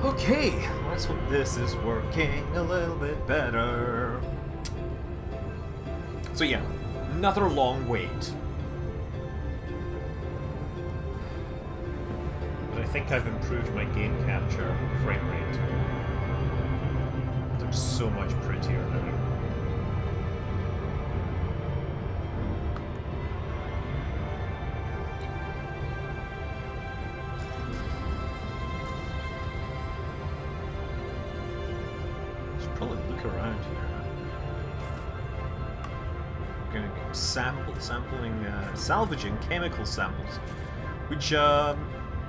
Okay, let's hope this is working a little bit better. So yeah, another long wait. But I think I've improved my game capture frame rate. They're so much prettier now. Probably look around here. We're gonna get salvaging chemical samples, which I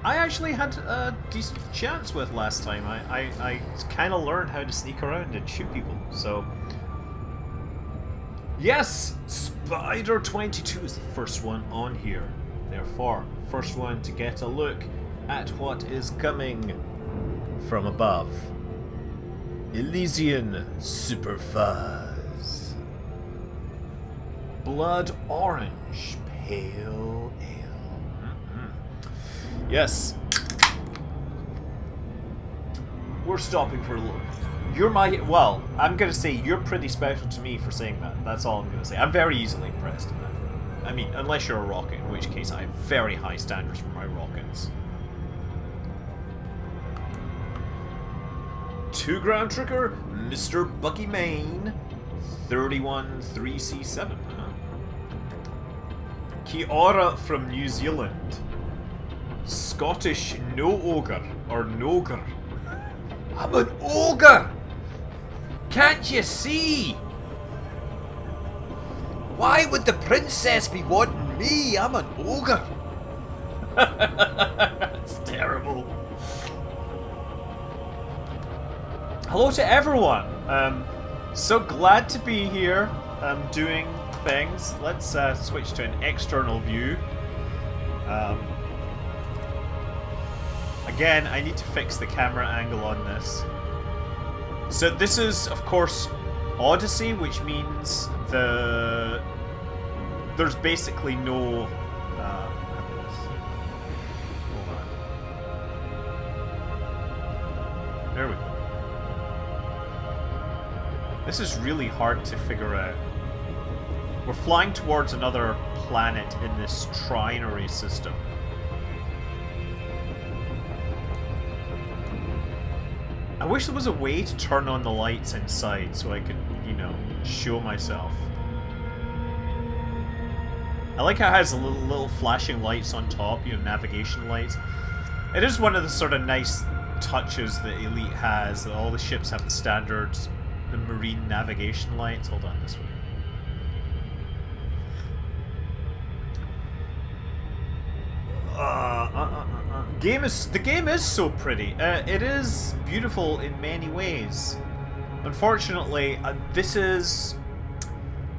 actually had a decent chance with last time. I kind of learned how to sneak around and shoot people. So yes, Spider 22 is the first one on here. Therefore, first one to get a look at what is coming from above. Elysian Super Fuzz. Blood Orange Pale Ale. Yes. We're stopping for a little. You're my... Well, I'm going to say you're pretty special to me for saying that. That's all I'm going to say. I'm very easily impressed in that. I mean, unless you're a rocket, in which case I have very high standards for my rockets. 2 ground trigger, Mr. Bucky Main, 31 3C7. Huh? Kia ora from New Zealand. Scottish no ogre or nogre. I'm an ogre. Can't you see? Why would the princess be wanting me? I'm an ogre. That's terrible. Hello to everyone. So glad to be here doing things. Let's switch to an external view. Again, I need to fix the camera angle on this. So this is, of course, Odyssey, which means there's basically no... hold on. There we go. This is really hard to figure out. We're flying towards another planet in this trinary system. I wish there was a way to turn on the lights inside so I could, you know, show myself. I like how it has little flashing lights on top, you know, navigation lights. It is one of the sort of nice touches that Elite has, that all the ships have the standards. The marine navigation lights. Hold on, this way. The game is so pretty. It is beautiful in many ways. Unfortunately, this is,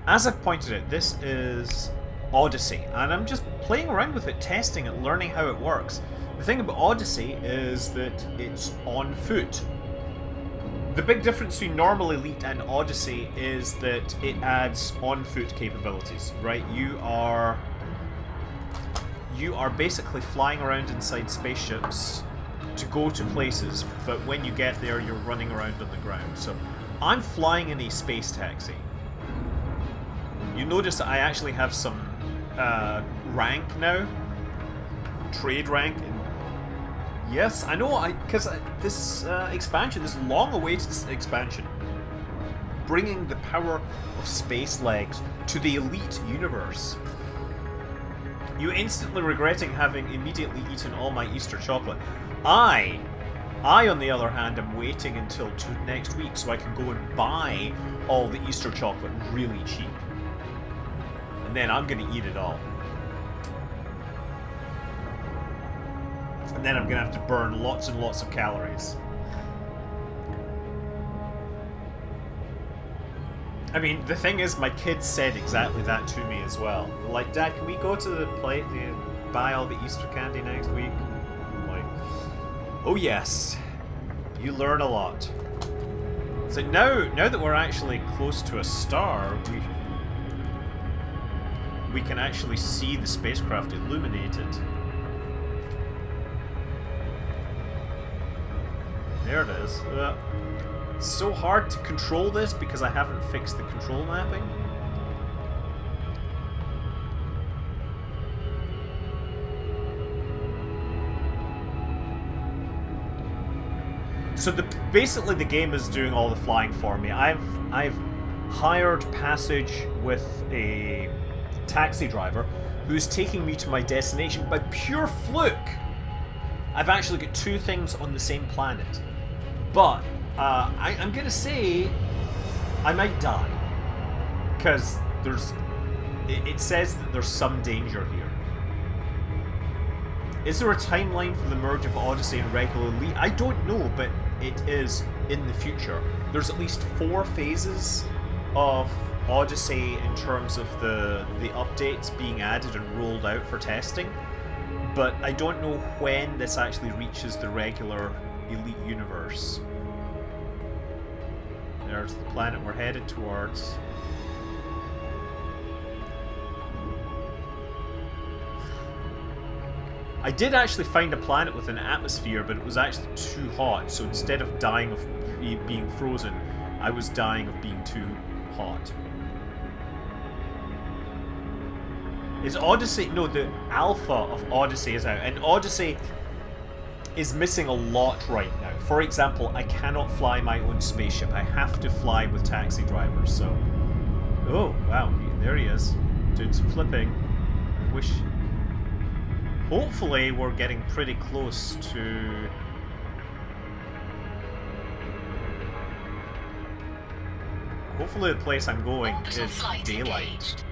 as I've pointed out, this is Odyssey, and I'm just playing around with it, testing it, learning how it works. The thing about Odyssey is that it's on foot. The big difference between normal Elite and Odyssey is that it adds on-foot capabilities, right? You are basically flying around inside spaceships to go to places, but when you get there, you're running around on the ground. So I'm flying in a space taxi. You notice that I actually have some rank now, trade rank. Yes, I know, because this expansion, this long-awaited expansion, bringing the power of space legs to the Elite universe. You instantly regretting having immediately eaten all my Easter chocolate. I, on the other hand, am waiting until next week so I can go and buy all the Easter chocolate really cheap. And then I'm going to eat it all. And then I'm going to have to burn lots and lots of calories. I mean, the thing is, my kids said exactly that to me as well. Like, Dad, can we go to the plate to buy all the Easter candy next week? I'm like, oh yes, you learn a lot. So now that we're actually close to a star, we can actually see the spacecraft illuminated. There it is. So hard to control this because I haven't fixed the control mapping. So basically the game is doing all the flying for me. I've hired passage with a taxi driver who's taking me to my destination by pure fluke. I've actually got two things on the same planet. But I'm gonna say I might die. Because it says that there's some danger here. Is there a timeline for the merge of Odyssey and regular Elite? I don't know, but it is in the future. There's at least 4 phases of Odyssey in terms of the updates being added and rolled out for testing, but I don't know when this actually reaches the regular Elite universe. There's the planet we're headed towards. I did actually find a planet with an atmosphere, but it was actually too hot, so instead of dying of being frozen, I was dying of being too hot. Is Odyssey... No, the alpha of Odyssey is out, and Odyssey is missing a lot right now. For example, I cannot fly my own spaceship. I have to fly with taxi drivers, so... Oh, wow, there he is. Doing some flipping. I wish... Hopefully we're getting pretty close to... Hopefully the place I'm going is daylight.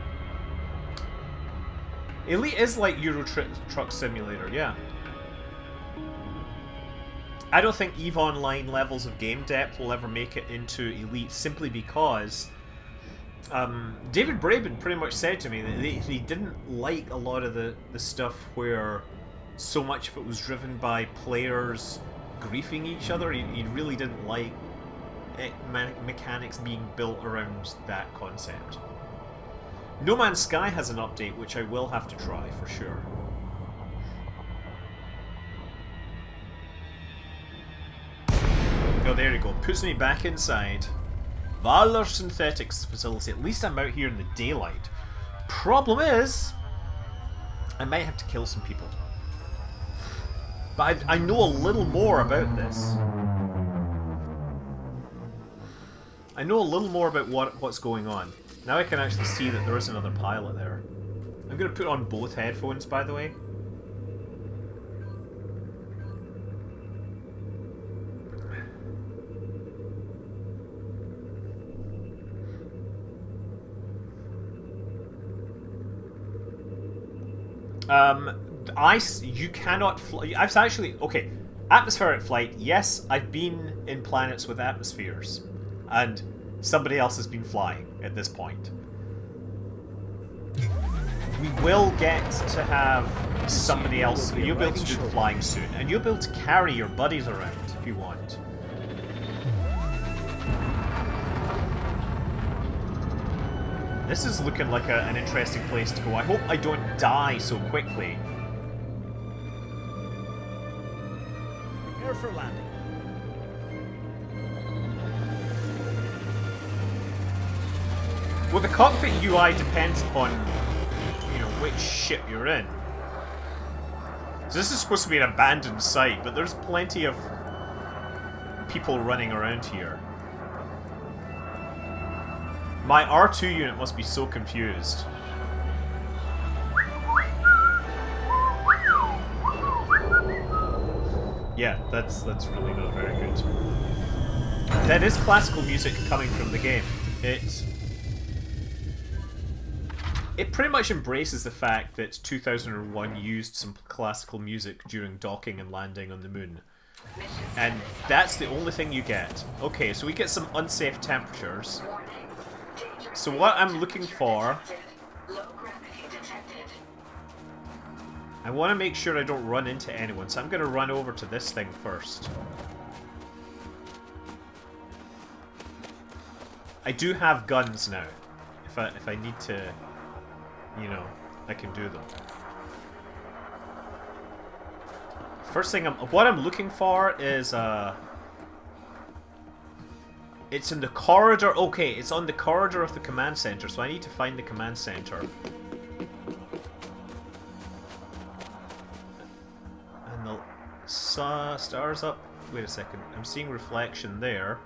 Elite is like Euro Truck Simulator, yeah. I don't think EVE Online levels of game depth will ever make it into Elite simply because David Braben pretty much said to me that he didn't like a lot of the stuff where so much of it was driven by players griefing each other. He really didn't like mechanics being built around that concept. No Man's Sky has an update which I will have to try for sure. Oh, there you go. Puts me back inside. Valor Synthetics facility. At least I'm out here in the daylight. Problem is, I might have to kill some people. But I know a little more about this. I know a little more about what's going on. Now I can actually see that there is another pilot there. I'm going to put on both headphones, by the way. You cannot fly. I've actually, okay, atmospheric flight, yes, I've been in planets with atmospheres, and somebody else has been flying at this point. We will get to have somebody else, you'll be able to do the flying soon, and you'll be able to carry your buddies around if you want. This is looking like an interesting place to go. I hope I don't die so quickly. Prepare for landing. Well, the cockpit UI depends upon, you know, which ship you're in. So this is supposed to be an abandoned site, but there's plenty of people running around here. My R2 unit must be so confused. Yeah, that's really not very good. That is classical music coming from the game. It pretty much embraces the fact that 2001 used some classical music during docking and landing on the moon. And that's the only thing you get. Okay, so we get some unsafe temperatures. So what I'm looking for... I want to make sure I don't run into anyone, so I'm going to run over to this thing first. I do have guns now. If I need to, you know, I can do them. First thing what I'm looking for is It's in the corridor. Okay, it's on the corridor of the command center, so I need to find the command center. And the star's up. Wait a second. I'm seeing reflection there.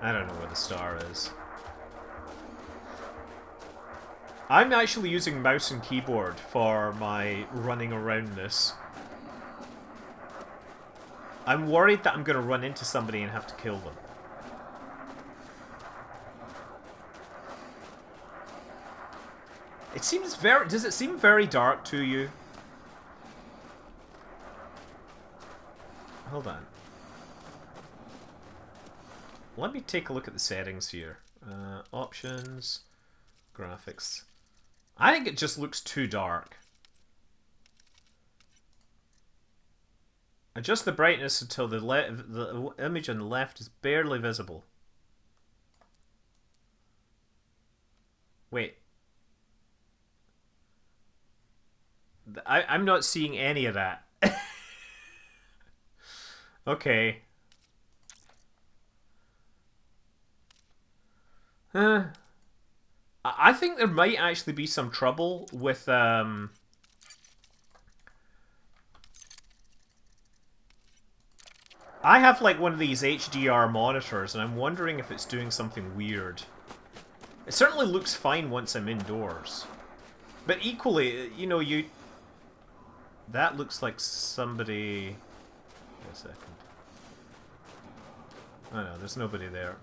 I don't know where the star is. I'm actually using mouse and keyboard for my running around this. I'm worried that I'm going to run into somebody and have to kill them. It seems very... Does it seem very dark to you? Hold on. Let me take a look at the settings here. Options, graphics. I think it just looks too dark. Adjust the brightness until the image on the left is barely visible. Wait. I'm not seeing any of that. Okay. I think there might actually be some trouble with I have like one of these HDR monitors and I'm wondering if it's doing something weird. It certainly looks fine once I'm indoors. But equally, you know, that looks like somebody... Wait a second. Oh no, there's nobody there.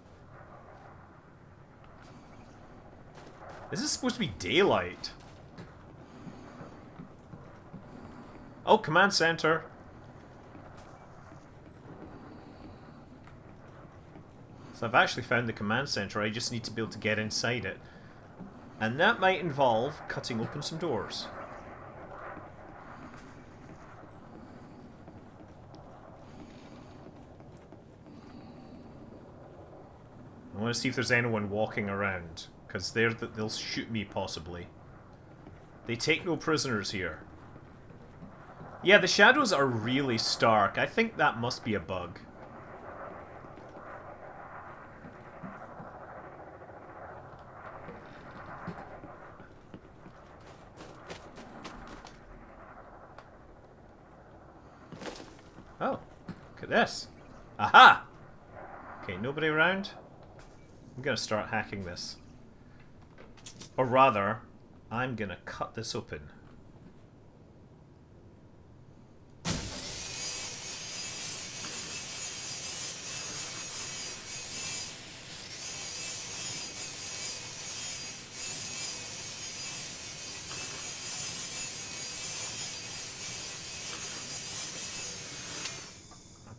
This is supposed to be daylight. Oh, command center. So I've actually found the command center. I just need to be able to get inside it. And that might involve cutting open some doors. I want to see if there's anyone walking around. Because they'll shoot me, possibly. They take no prisoners here. Yeah, the shadows are really stark. I think that must be a bug. Oh, look at this. Aha! Okay, nobody around? I'm gonna start hacking this. Or rather, I'm gonna cut this open.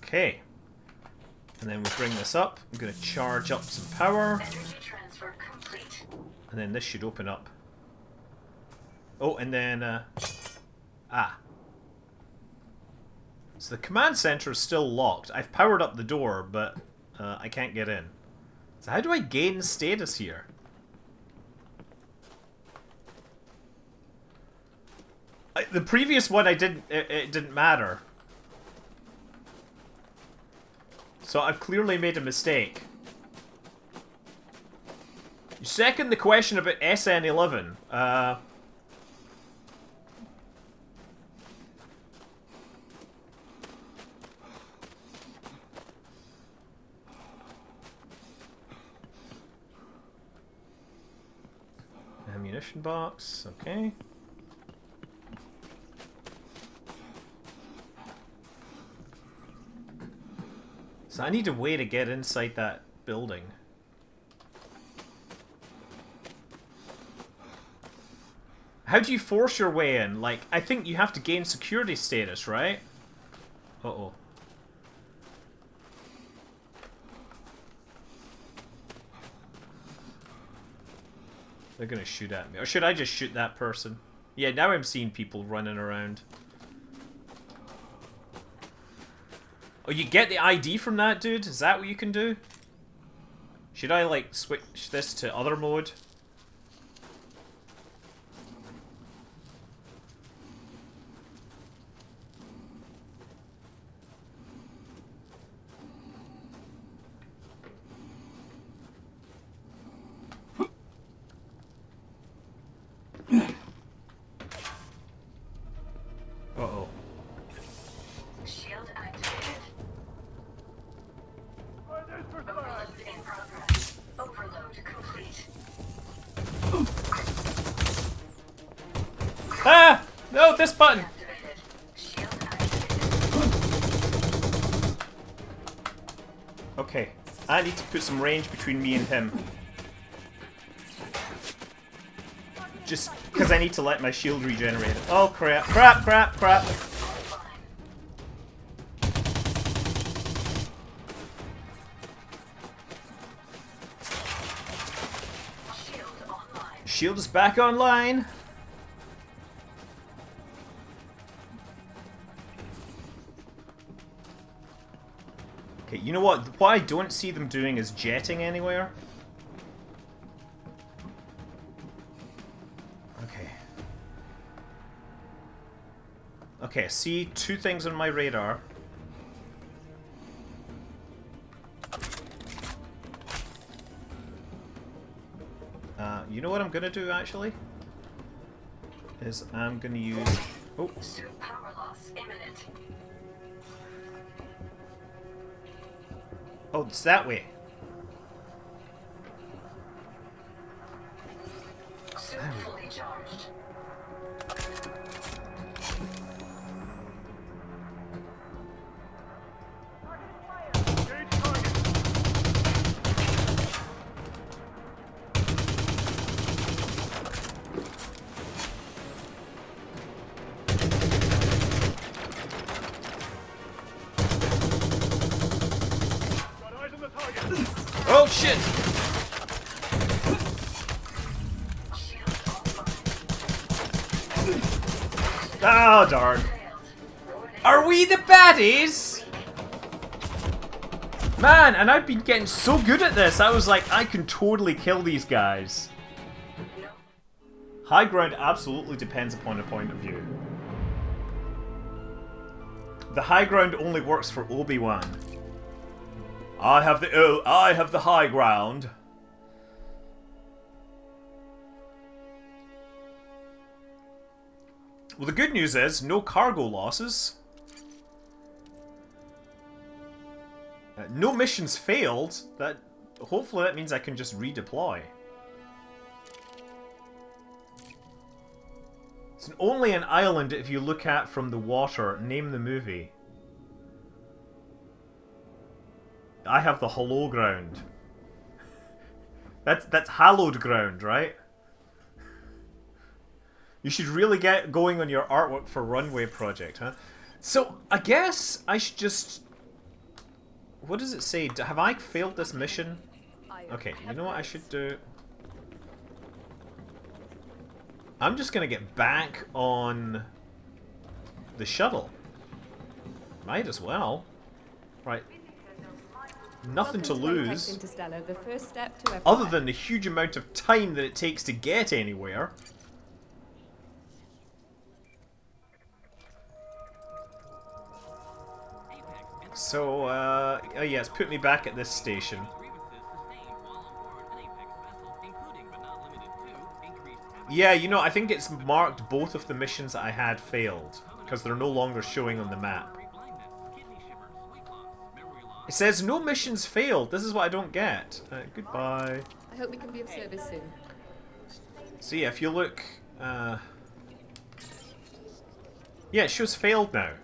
Okay. And then we bring this up. I'm gonna charge up some power. And then this should open up. Oh, and then, So the command center is still locked. I've powered up the door, but I can't get in. So how do I gain status here? The previous one, it didn't matter. So I've clearly made a mistake. Second, the question about SN11. Ammunition box, okay. So I need a way to get inside that building. How do you force your way in? Like, I think you have to gain security status, right? Uh-oh. They're gonna shoot at me. Or should I just shoot that person? Yeah, now I'm seeing people running around. Oh, you get the ID from that, dude? Is that what you can do? Should I, like, switch this to other mode? No, this button! Okay, I need to put some range between me and him. Just because I need to let my shield regenerate. Oh crap, crap, crap, crap. Shield is back online. Okay, you know what? What I don't see them doing is jetting anywhere. Okay. Okay, I see two things on my radar. You know what I'm gonna do actually? Is I'm gonna use... Oh. Power loss imminent. Oh, it's that way. Suit fully charged. Oh shit! Oh darn. Are we the baddies? Man, and I've been getting so good at this. I was like, I can totally kill these guys. High ground absolutely depends upon a point of view. The high ground only works for Obi-Wan. I have the high ground. Well, the good news is no cargo losses. No missions failed. Hopefully that means I can just redeploy. It's only an island if you look at from the water. Name the movie. I have the hollow ground. That's hallowed ground, right? You should really get going on your artwork for Runway Project, huh? So, I guess I should just... What does it say? Have I failed this mission? Okay, you know what I should do? I'm just gonna get back on the shuttle. Might as well. Right. Nothing to lose. The first step to other than the huge amount of time that it takes to get anywhere. So, oh yeah, it's put me back at this station. Yeah, you know, I think it's marked both of the missions that I had failed, because they're no longer showing on the map. It says no missions failed. This is what I don't get. Goodbye. I hope we can be of service soon. So yeah, if you look... yeah, it shows failed now.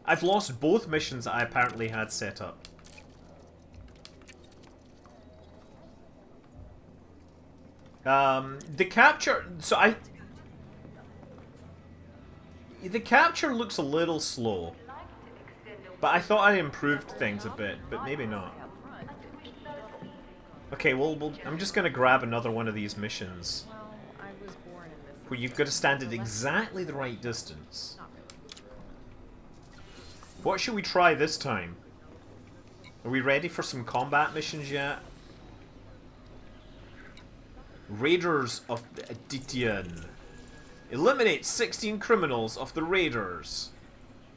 I've lost both missions that I apparently had set up. The capture... So the capture looks a little slow. But I thought I improved things a bit, but maybe not. Okay, well I'm just gonna grab another one of these missions. Where you've got to stand at exactly the right distance. What should we try this time? Are we ready for some combat missions yet? Raiders of the Odyseeee. Eliminate 16 criminals of the Raiders.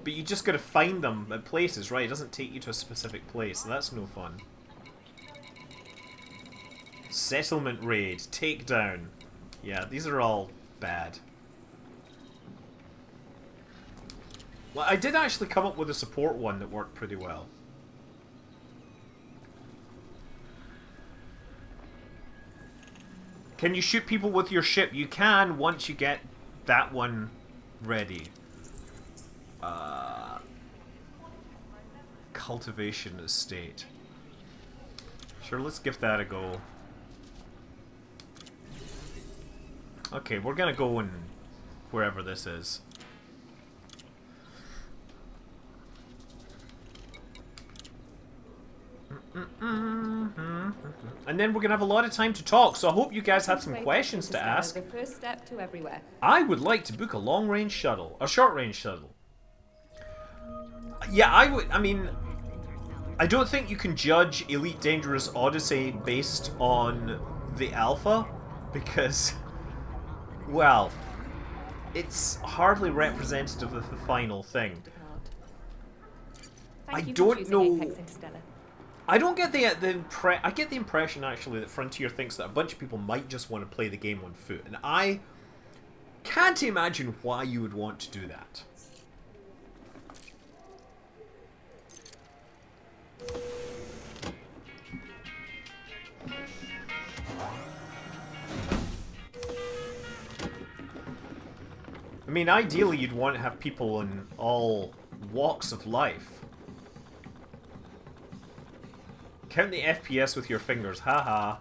But you just gotta find them at places, right? It doesn't take you to a specific place, so that's no fun. Settlement raid. Takedown. Yeah, these are all bad. Well, I did actually come up with a support one that worked pretty well. Can you shoot people with your ship? You can once you get that one ready. Cultivation estate. Sure, let's give that a go. Okay, we're gonna go in wherever this is. And then we're gonna have a lot of time to talk, so I hope you guys have some questions to ask. The first step to everywhere. I would like to book a long-range shuttle, a short-range shuttle. Yeah, I would. I mean, I don't think you can judge Elite Dangerous Odyssey based on the alpha, because, well, it's hardly representative of the final thing. I don't know. I don't get I get the impression actually that Frontier thinks that a bunch of people might just want to play the game on foot, and I can't imagine why you would want to do that. I mean, ideally you'd want to have people in all walks of life. Count the FPS with your fingers, haha.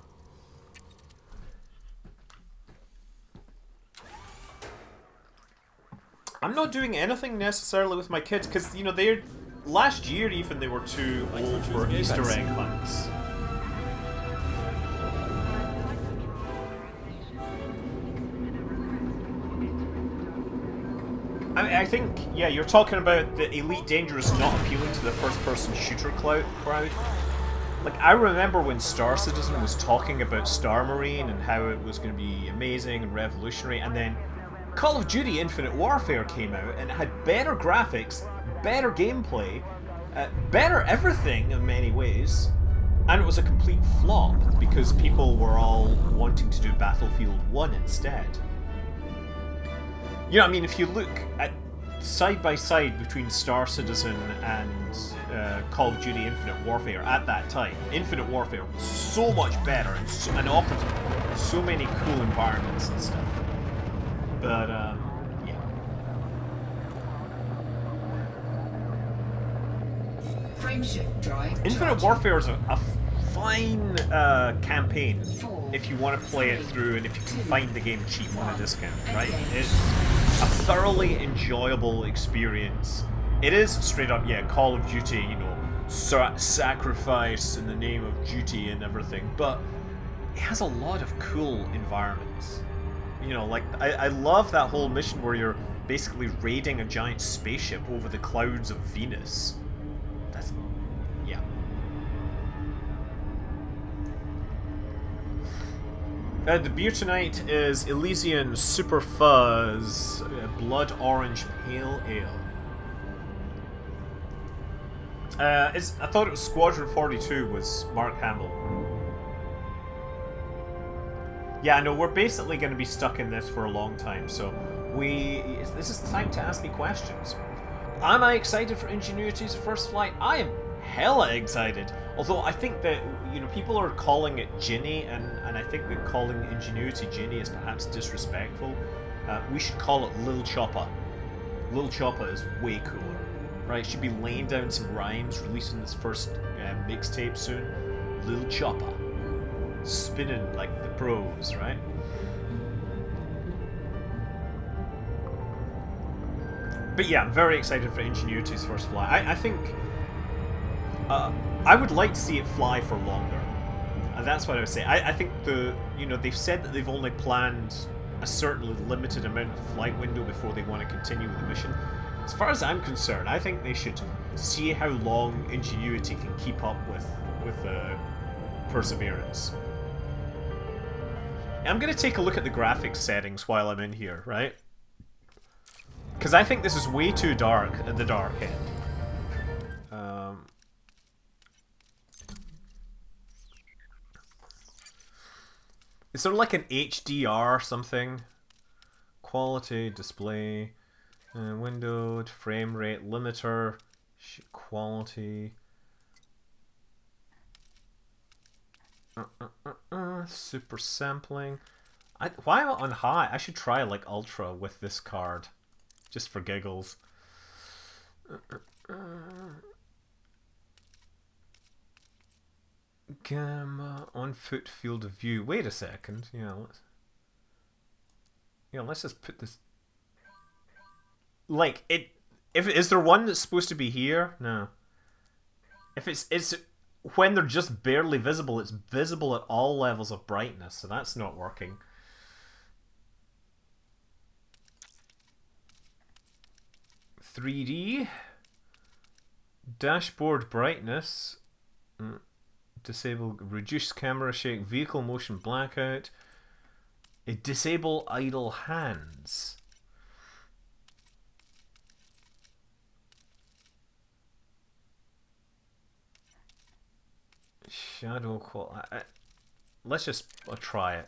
I'm not doing anything necessarily with my kids, because, you know, they're... Last year even they were too old for Easter egg hunts. I think, yeah, you're talking about the Elite Dangerous not appealing to the first-person shooter crowd. Like, I remember when Star Citizen was talking about Star Marine and how it was going to be amazing and revolutionary, and then Call of Duty Infinite Warfare came out and it had better graphics, better gameplay, better everything in many ways, and it was a complete flop because people were all wanting to do Battlefield 1 instead. You know, I mean, if you look at side by side between Star Citizen and Call of Duty Infinite Warfare at that time, Infinite Warfare was so much better and offered so many cool environments and stuff. But, yeah. Frameshift drive. Infinite Warfare is a fine campaign if you want to play it through and if you can find the game cheap on a discount, right? It's a thoroughly enjoyable experience. It is straight up, yeah, Call of Duty, you know, sacrifice in the name of duty and everything, but it has a lot of cool environments. You know, like, I love that whole mission where you're basically raiding a giant spaceship over the clouds of Venus. That's... yeah. The beer tonight is Elysian Super Fuzz Blood Orange Pale Ale. I thought it was Squadron 42 was Mark Hamill. Yeah, no, we're basically going to be stuck in this for a long time, so this is the time to ask me questions. Am I excited for Ingenuity's first flight? I am hella excited. Although I think that, you know, people are calling it Ginny, and I think that calling Ingenuity Ginny is perhaps disrespectful. We should call it Lil Choppa. Lil Choppa is way cooler. Right, should be laying down some rhymes, releasing this first mixtape soon. Lil Choppa. Spinning like the pros, right? But yeah, I'm very excited for Ingenuity's first flight. I think... I would like to see it fly for longer. And that's what I would say. I think they've said that they've only planned a certain limited amount of flight window before they want to continue with the mission. As far as I'm concerned, I think they should see how long Ingenuity can keep up with Perseverance. I'm going to take a look at the graphics settings while I'm in here, right? Because I think this is way too dark at the dark end. Is there like an HDR or something? Quality, display... windowed, frame rate, limiter, quality, super sampling. Why am I on high? I should try like ultra with this card, just for giggles. Gamma on foot field of view. Wait a second. Let's just put this. Like it. If is there one that's supposed to be here? No. If it's when they're just barely visible, it's visible at all levels of brightness, so that's not working. .3D dashboard brightness. Disable reduce camera shake, vehicle motion blackout. Disable idle hands. Shadow quality. Let's just try it.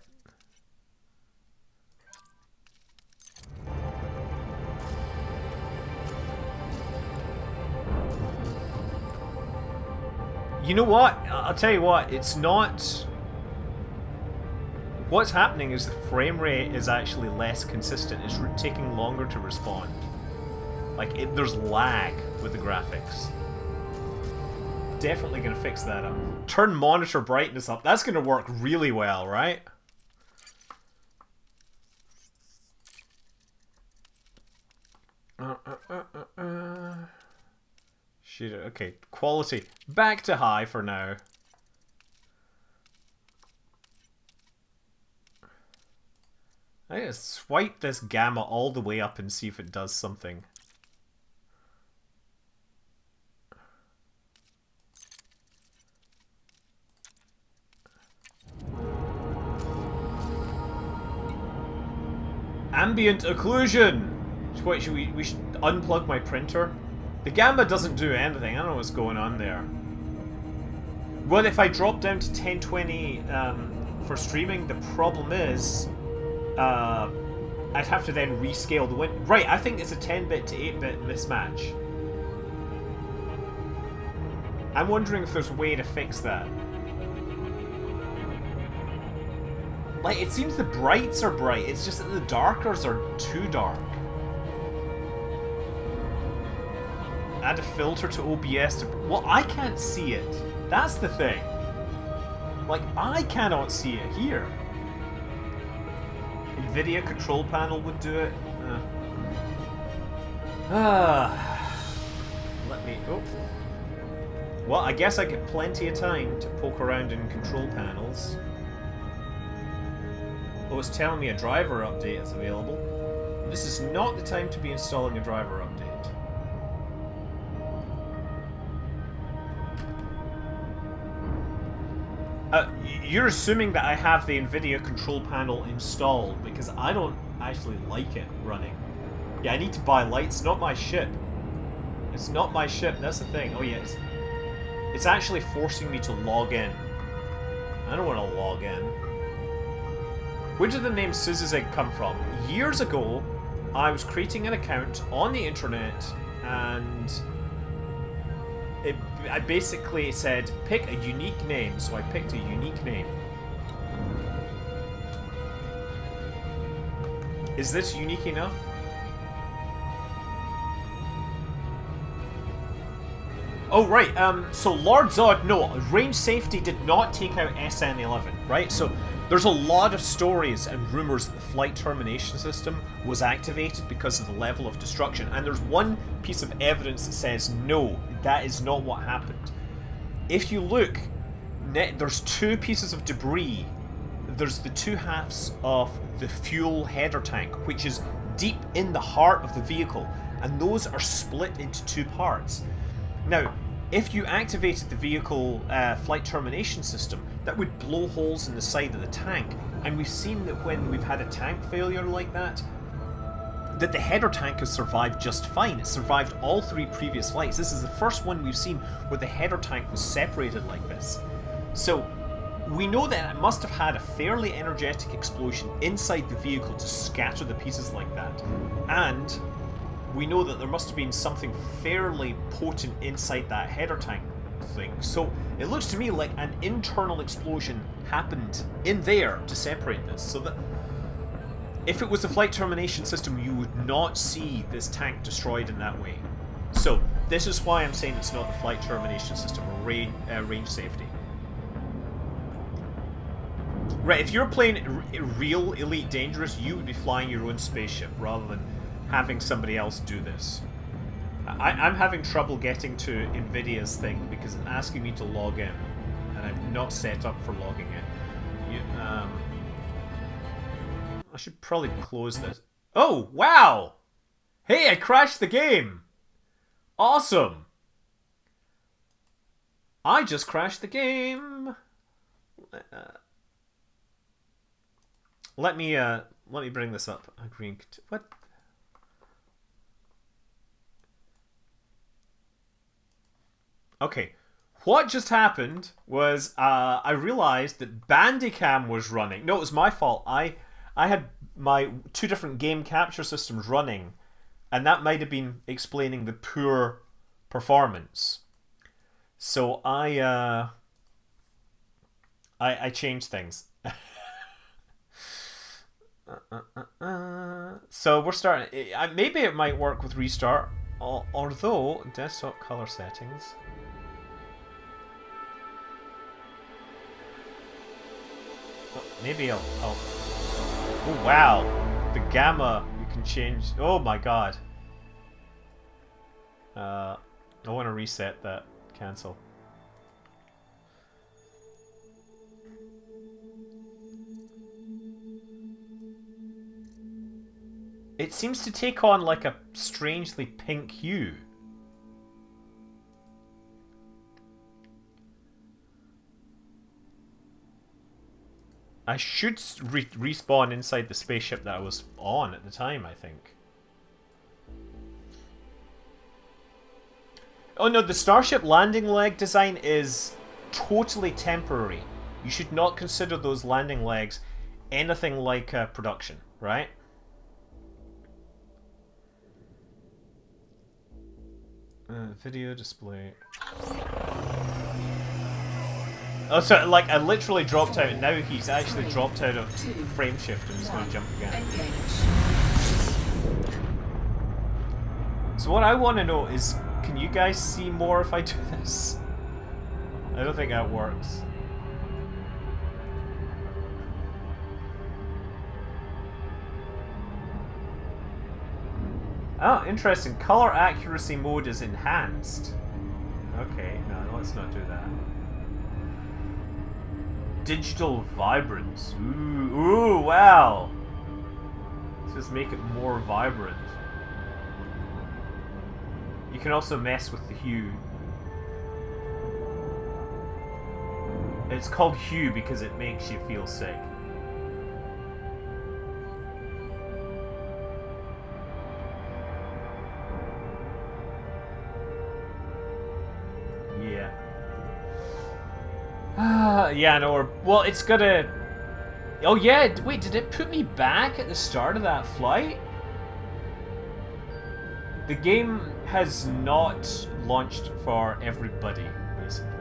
You know what? I'll tell you what. It's not. What's happening is the frame rate is actually less consistent. It's taking longer to respond. Like there's lag with the graphics. Definitely gonna fix that up. Turn monitor brightness up. That's gonna work really well, right? Shit. Okay, quality back to high for now. I gotta swipe this gamma all the way up and see if it does something. Ambient occlusion! What, should we should unplug my printer? The gamma doesn't do anything. I don't know what's going on there. Well, if I drop down to 1020 for streaming, the problem is I'd have to then rescale the win. Right, I think it's a 10-bit to 8-bit mismatch. I'm wondering if there's a way to fix that. Like, it seems the brights are bright, it's just that the darkers are too dark. Add a filter to OBS to... Well, I can't see it. That's the thing. Like, I cannot see it here. NVIDIA control panel would do it. Let me... Oh. Well, I guess I get plenty of time to poke around in control panels. Oh, it's telling me a driver update is available. This is not the time to be installing a driver update. You're assuming that I have the NVIDIA control panel installed because I don't actually like it running. Yeah, I need to buy lights, not my ship. It's not my ship, that's the thing. Oh yeah, it's actually forcing me to log in. I don't want to log in. Where did the name Suze's Egg come from? Years ago, I was creating an account on the internet and I basically said, pick a unique name, so I picked a unique name. Is this unique enough? Oh, right, so Lord Zod, no, range safety did not take out SN11, right? So there's a lot of stories and rumors that the flight termination system was activated because of the level of destruction, and there's one piece of evidence that says no, that is not what happened. If you look, there's two pieces of debris. There's the two halves of the fuel header tank, which is deep in the heart of the vehicle, and those are split into two parts. Now, if you activated the vehicle flight termination system, that would blow holes in the side of the tank, and we've seen that when we've had a tank failure like that, that the header tank has survived just fine. It survived all three previous flights. This is the first one we've seen where the header tank was separated like this. So we know that it must have had a fairly energetic explosion inside the vehicle to scatter the pieces like that. And we know that there must have been something fairly potent inside that header tank thing. So it looks to me like an internal explosion happened in there to separate this. So that if it was the flight termination system, you would not see this tank destroyed in that way. So this is why I'm saying it's not the flight termination system or range safety. Right, if you're playing real Elite Dangerous, you would be flying your own spaceship rather than having somebody else do this. I'm having trouble getting to NVIDIA's thing because it's asking me to log in, and I'm not set up for logging in. I should probably close this. Oh, wow! Hey, I crashed the game! Awesome! I just crashed the game! Let me bring this up. Agreeing. What? Okay. What just happened was I realized that Bandicam was running. No, it was my fault. I had my 2 different game capture systems running, and that might have been explaining the poor performance. So I changed things. So we're starting. Maybe it might work with restart. Although desktop color settings. Maybe I'll. Oh wow, the gamma you can change. Oh my god. I want to reset that. Cancel. It seems to take on like a strangely pink hue. I should respawn inside the spaceship that I was on at the time, I think. Oh no, the Starship landing leg design is totally temporary. You should not consider those landing legs anything like production, right? Video display. Oh, so like I literally dropped out, and now he's actually dropped out of frame shift and he's going to jump again. So what I want to know is, can you guys see more if I do this? I don't think that works. Oh, interesting. Color accuracy mode is enhanced. Okay, no, let's not do that. Digital vibrance. Ooh, wow. Let's just make it more vibrant. You can also mess with the hue. It's called hue because it makes you feel sick. Yeah, no, well, it's gonna... Oh yeah, wait, did it put me back at the start of that flight? The game has not launched for everybody, basically.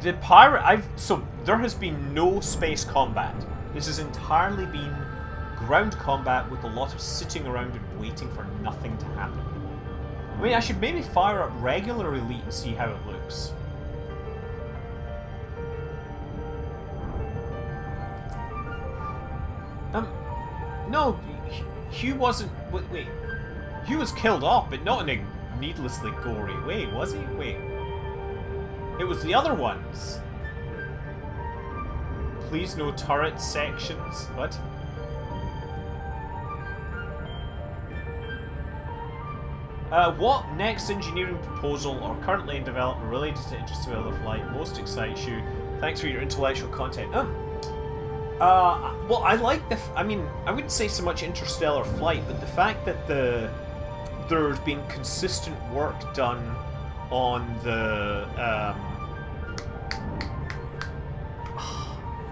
The pirate, so there has been no space combat. This has entirely been ground combat with a lot of sitting around and waiting for nothing to happen. I mean, I should maybe fire up regular Elite and see how it looks. No, Hugh wasn't. Wait, Hugh was killed off, but not in a needlessly gory way, was he? Wait. It was the other ones. Please no turret sections. What? What next engineering proposal or currently in development related to interstellar flight most excites you? Thanks for your intellectual content. Well, I like the... I mean, I wouldn't say so much interstellar flight, but the fact that there's been consistent work done on the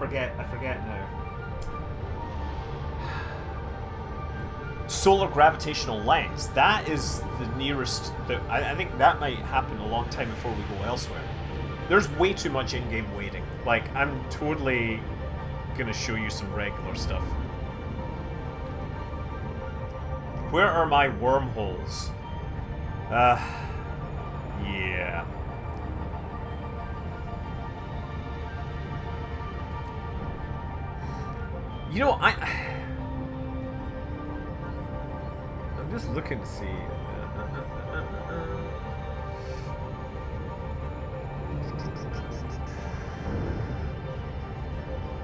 forget now. Solar gravitational lens. That is the nearest. I think that might happen a long time before we go elsewhere. There's way too much in-game waiting. Like, I'm totally gonna show you some regular stuff. Where are my wormholes? Yeah. You know, I'm just looking to see.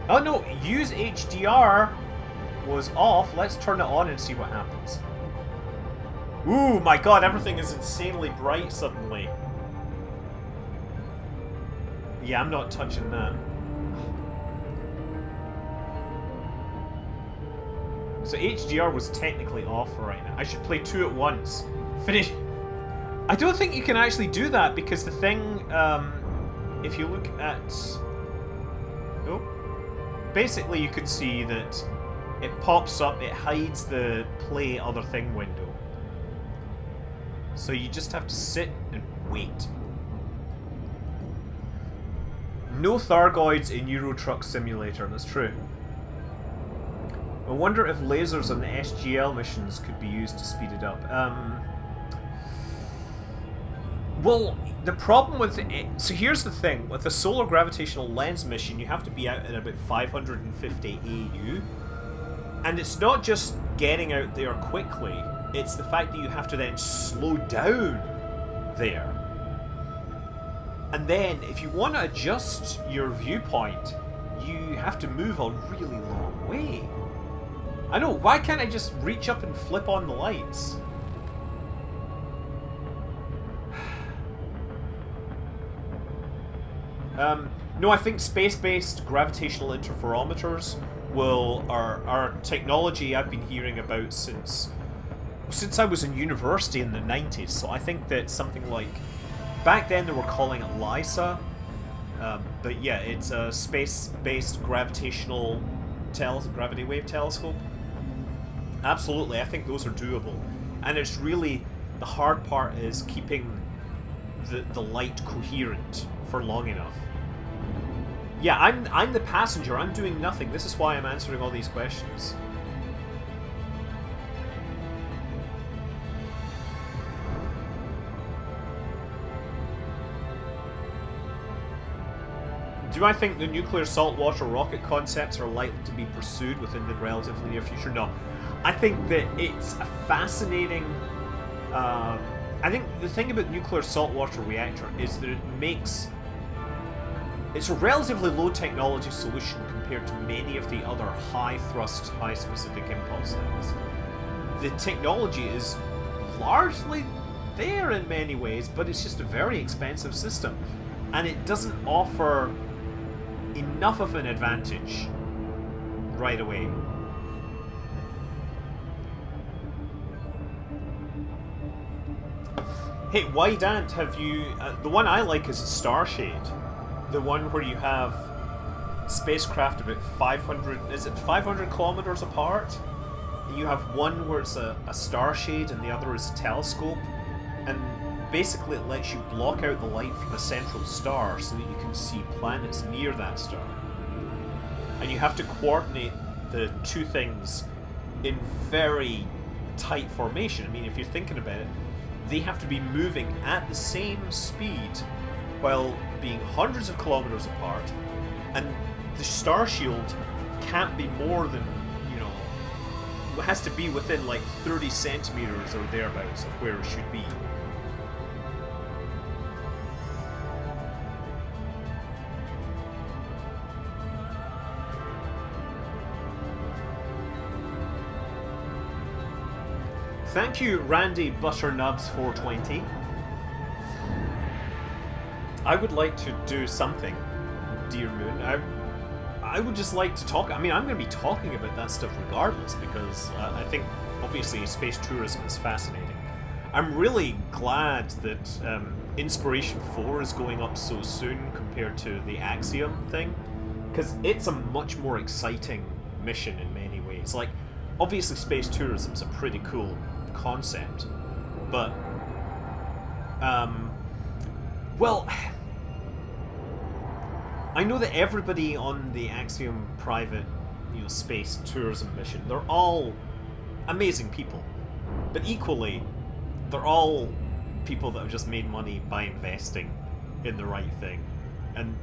Oh no, use HDR was off. Let's turn it on and see what happens. Ooh, my god, everything is insanely bright suddenly. Yeah, I'm not touching that. So HDR was technically off right now. I should play 2 at once. Finish. I don't think you can actually do that because the thing, if you look at... Oh. Basically you could see that it pops up, it hides the play other thing window. So you just have to sit and wait. No Thargoids in Euro Truck Simulator, that's true. I wonder if lasers on the SGL missions could be used to speed it up. Well, the problem with it... So here's the thing. With the solar gravitational lens mission, you have to be out at about 550 AU. And it's not just getting out there quickly. It's the fact that you have to then slow down there. And then, if you want to adjust your viewpoint, you have to move a really long way. I know, why can't I just reach up and flip on the lights? No, I think space-based gravitational interferometers are technology I've been hearing about since I was in university in the 90s. So I think that something like... Back then they were calling it LISA. But yeah, it's a space-based gravitational gravity wave telescope. Absolutely, I think those are doable. And it's really... The hard part is keeping the light coherent for long enough. Yeah, I'm the passenger. I'm doing nothing. This is why I'm answering all these questions. Do I think the nuclear saltwater rocket concepts are likely to be pursued within the relatively near future? No. I think that it's a fascinating... I think the thing about nuclear saltwater reactor is that it makes... It's a relatively low technology solution compared to many of the other high thrust, high specific impulse things. The technology is largely there in many ways, but it's just a very expensive system. And it doesn't offer enough of an advantage right away. Hey, Wide Ant, have you... the one I like is Starshade. The one where you have spacecraft about 500... Is it 500 kilometers apart? And you have one where it's a Starshade and the other is a telescope. And basically it lets you block out the light from a central star so that you can see planets near that star. And you have to coordinate the two things in very tight formation. I mean, if you're thinking about it, they have to be moving at the same speed while being hundreds of kilometers apart, and the star shield can't be more than, you know, it has to be within like 30 centimeters or thereabouts of where it should be. Thank you, Randy Butternubs420. I would like to do something, Dear Moon. I would just like to talk. I mean, I'm going to be talking about that stuff regardless because I think, obviously, space tourism is fascinating. I'm really glad that Inspiration 4 is going up so soon compared to the Axiom thing. because it's a much more exciting mission in many ways. Like, obviously space tourism is a pretty cool concept, but well, I know that everybody on the Axiom private, space tourism mission, they're all amazing people, but equally, they're all people that have just made money by investing in the right thing, and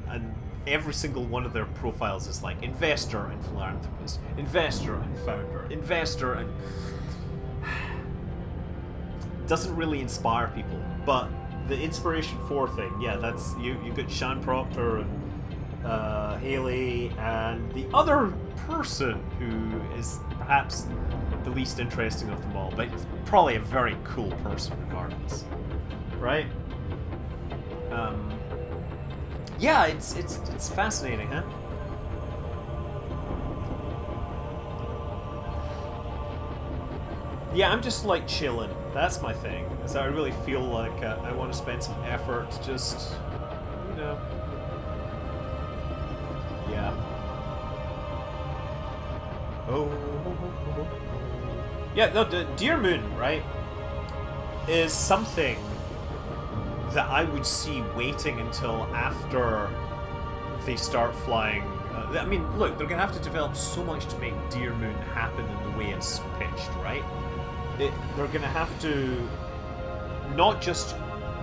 every single one of their profiles is like investor and philanthropist, investor and founder, investor, and doesn't really inspire people. But the Inspiration 4 thing, yeah, that's you got Sean Proctor and Haley and the other person who is perhaps the least interesting of them all, but probably a very cool person regardless, right? Yeah, it's fascinating, huh? Yeah, I'm just like chilling. That's my thing. Is I really feel like I want to spend some effort, just yeah. Oh. Yeah, no, the Deer Moon, right, is something that I would see waiting until after they start flying. I mean, look, they're going to have to develop so much to make Deer Moon happen in the way it's pitched, right? They're going to have to not just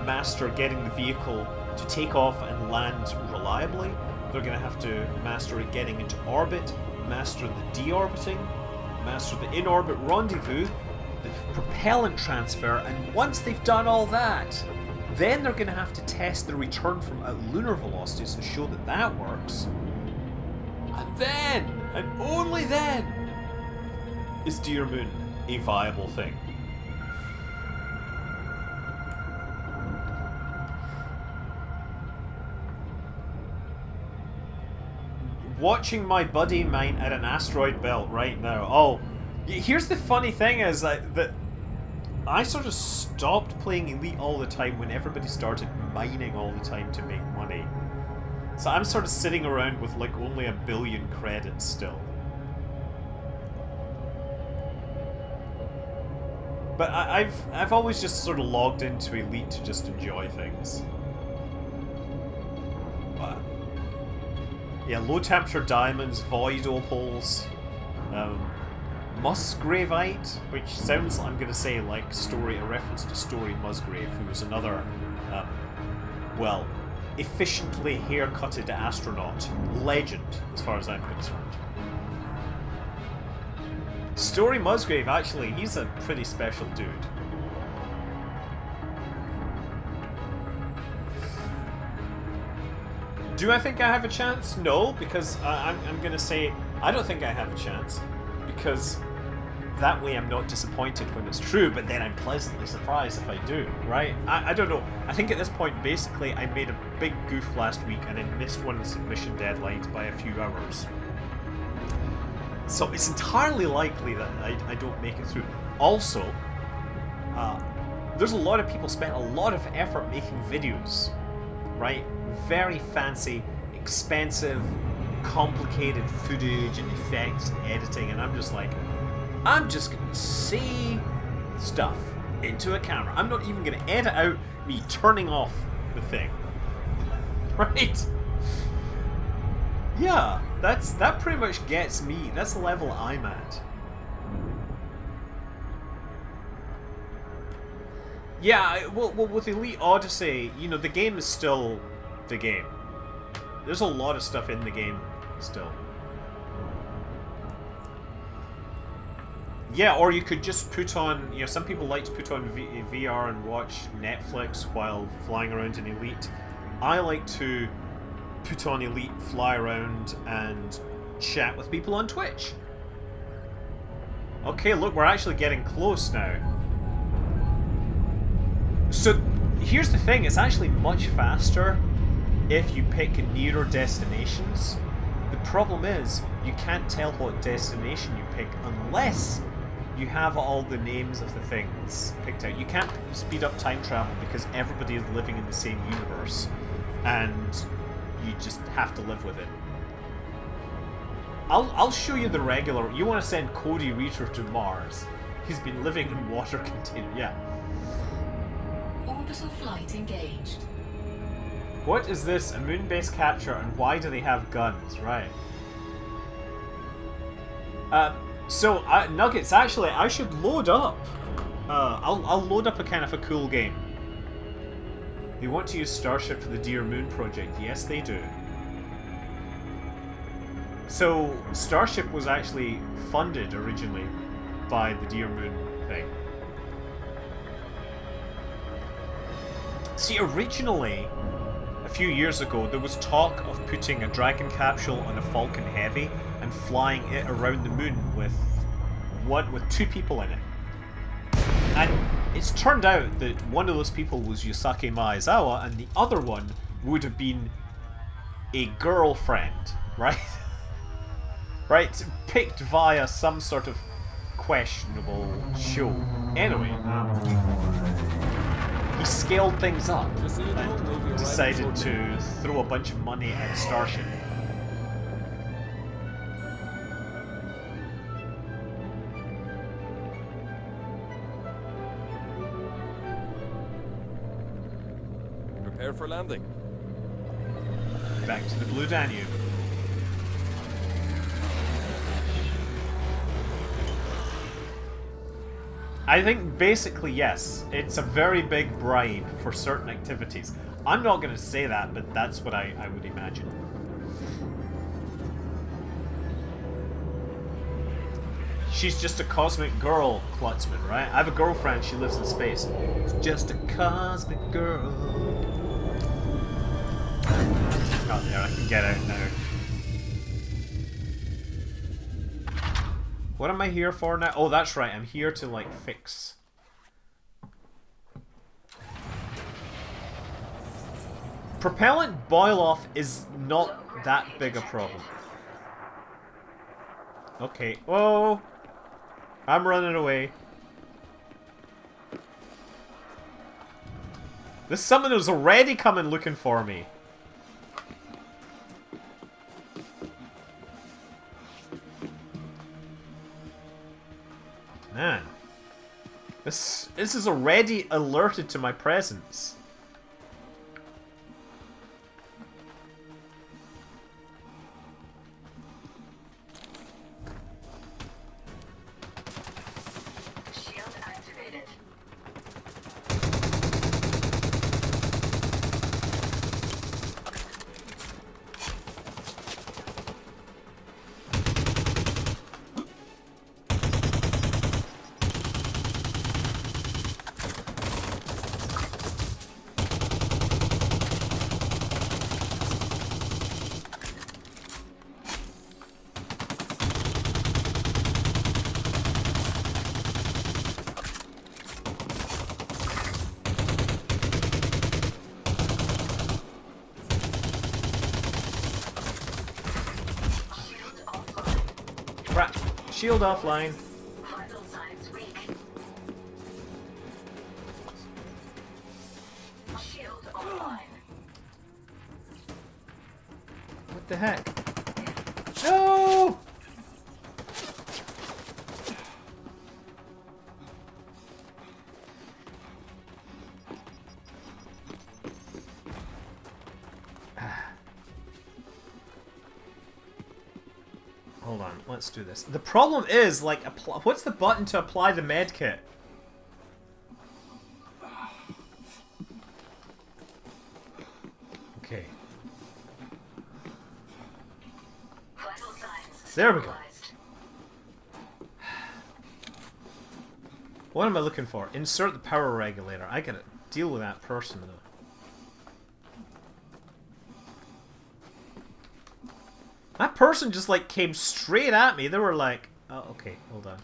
master getting the vehicle to take off and land reliably, they're going to have to master it getting into orbit, master the deorbiting, master the in-orbit rendezvous, the propellant transfer, and once they've done all that, then they're going to have to test the return from at lunar velocities and show that that works. And then, and only then, is Deer Moon a viable thing. Watching my buddy mine at an asteroid belt right now. Oh, here's the funny thing is that I sort of stopped playing Elite all the time when everybody started mining all the time to make money. So I'm sort of sitting around with like only 1 billion credits still. But I've always just sort of logged into Elite to just enjoy things. But yeah, low temperature diamonds, void opals, Musgravite, which sounds, I'm going to say, like a reference to Story Musgrave, who was another, well, efficiently haircutted astronaut legend, as far as I'm concerned. Story Musgrave, actually, he's a pretty special dude. Do I think I have a chance? No, because I'm going to say I don't think I have a chance, because that way I'm not disappointed when it's true, but then I'm pleasantly surprised if I do, right? I don't know. I think at this point, basically, I made a big goof last week and I missed one of the submission deadlines by a few hours. So it's entirely likely that I don't make it through. Also, there's a lot of people spent a lot of effort making videos, right? Very fancy, expensive, complicated footage and effects and editing, and I'm just like, I'm just gonna see stuff into a camera. I'm not even gonna edit out me turning off the thing. Right? Yeah, that pretty much gets me. That's the level I'm at. Yeah, well, with Elite Odyssey, the game is still the game. There's a lot of stuff in the game still. Yeah, or you could just put on, some people like to put on VR and watch Netflix while flying around in Elite. I like to put on Elite, fly around, and chat with people on Twitch. Okay, look, we're actually getting close now. So, here's the thing, it's actually much faster if you pick nearer destinations. The problem is, you can't tell what destination you pick unless you have all the names of the things picked out. You can't speed up time travel because everybody is living in the same universe, and you just have to live with it. I'll show you the regular. You want to send Cody Reater to Mars? He's been living in water container. Yeah. Orbital flight engaged. What is this? A moon-based capture, and why do they have guns? Right. So Nuggets. Actually, I should load up. I'll load up a kind of a cool game. They want to use Starship for the Dear Moon project. Yes, they do. So, Starship was actually funded originally by the Dear Moon thing. See, originally, a few years ago, there was talk of putting a Dragon capsule on a Falcon Heavy and flying it around the moon with 2 people in it. And it's turned out that one of those people was Yosaki Maezawa, and the other one would have been a girlfriend, right? Right? Picked via some sort of questionable show. Anyway, he scaled things up and decided to throw a bunch of money at Starship. Prepare for landing. Back to the Blue Danube. I think basically yes, it's a very big bribe for certain activities. I'm not going to say that, but that's what I would imagine. She's just a cosmic girl, Klutzman, right? I have a girlfriend, she lives in space. It's just a cosmic girl. Oh, there, I can get out now. What am I here for now? Oh, that's right, I'm here to, like, fix. Propellant boil-off is not that big a problem. Okay, whoa! I'm running away. This summoner's already coming looking for me. Man. This is already alerted to my presence. Shield activated. Crap. Shield offline. Vital signs weak. Shield online. What the heck? No! Hold on, let's do this. The problem is, like, what's the button to apply the med kit? Okay. Vital signs There we go. stabilized. What am I looking for? Insert the power regulator. I gotta deal with that person, though. That person just, like, came straight at me. They were like... Oh, okay, hold on.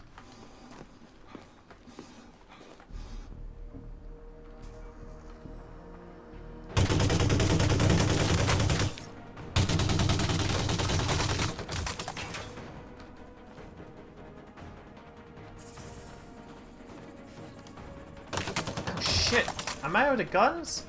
Oh, shit. Am I out of guns?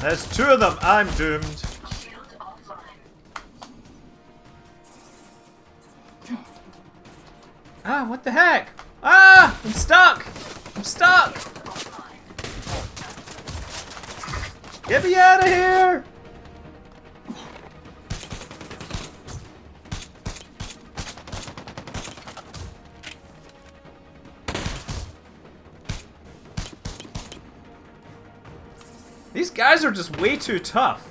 There's two of them. I'm doomed. Shield offline. Ah, what the heck? Ah, I'm stuck. I'm stuck. Offline. Get me out of here. These guys are just way too tough.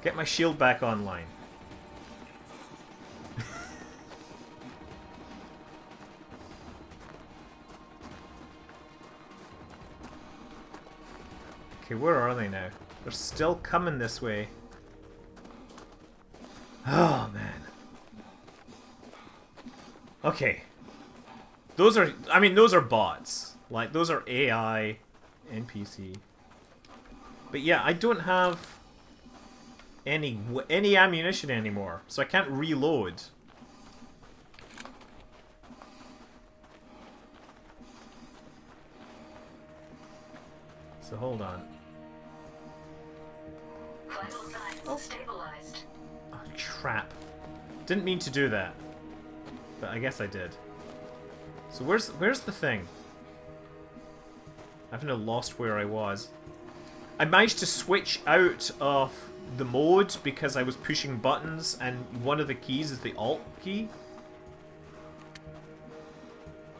Get my shield back online. Okay, where are they now? They're still coming this way. Oh, man. Okay. Those are, I mean, those are bots. Like, those are AI, NPC. But yeah, I don't have any ammunition anymore, so I can't reload. So hold on. Vital signs stabilized. Oh, crap. Didn't mean to do that. But I guess I did. So where's the thing? I've now lost where I was. I managed to switch out of the mode because I was pushing buttons and one of the keys is the Alt key.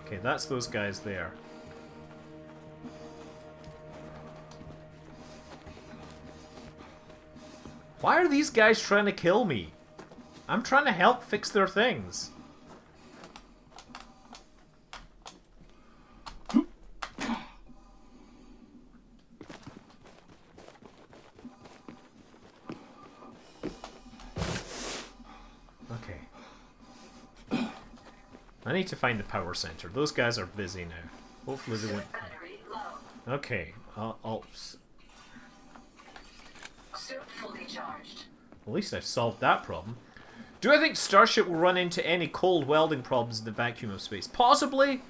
Okay, that's those guys there. Why are these guys trying to kill me? I'm trying to help fix their things. I need to find the power center. Those guys are busy now. Hopefully they won't. Battery low. Okay, I'll. Suit fully charged. At least I've solved that problem. Do I think Starship will run into any cold welding problems in the vacuum of space? Possibly.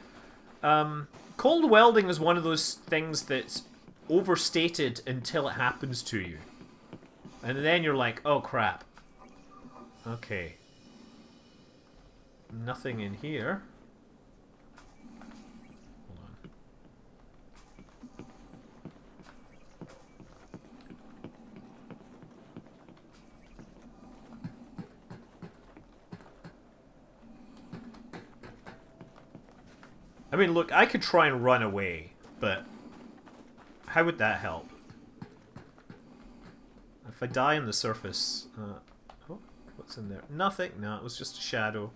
Cold welding is one of those things that's overstated until it happens to you. And then you're like, oh crap. Okay. Nothing in here. Hold on. I mean, look, I could try and run away, but how would that help? If I die on the surface... oh, what's in there? Nothing. No, it was just a shadow.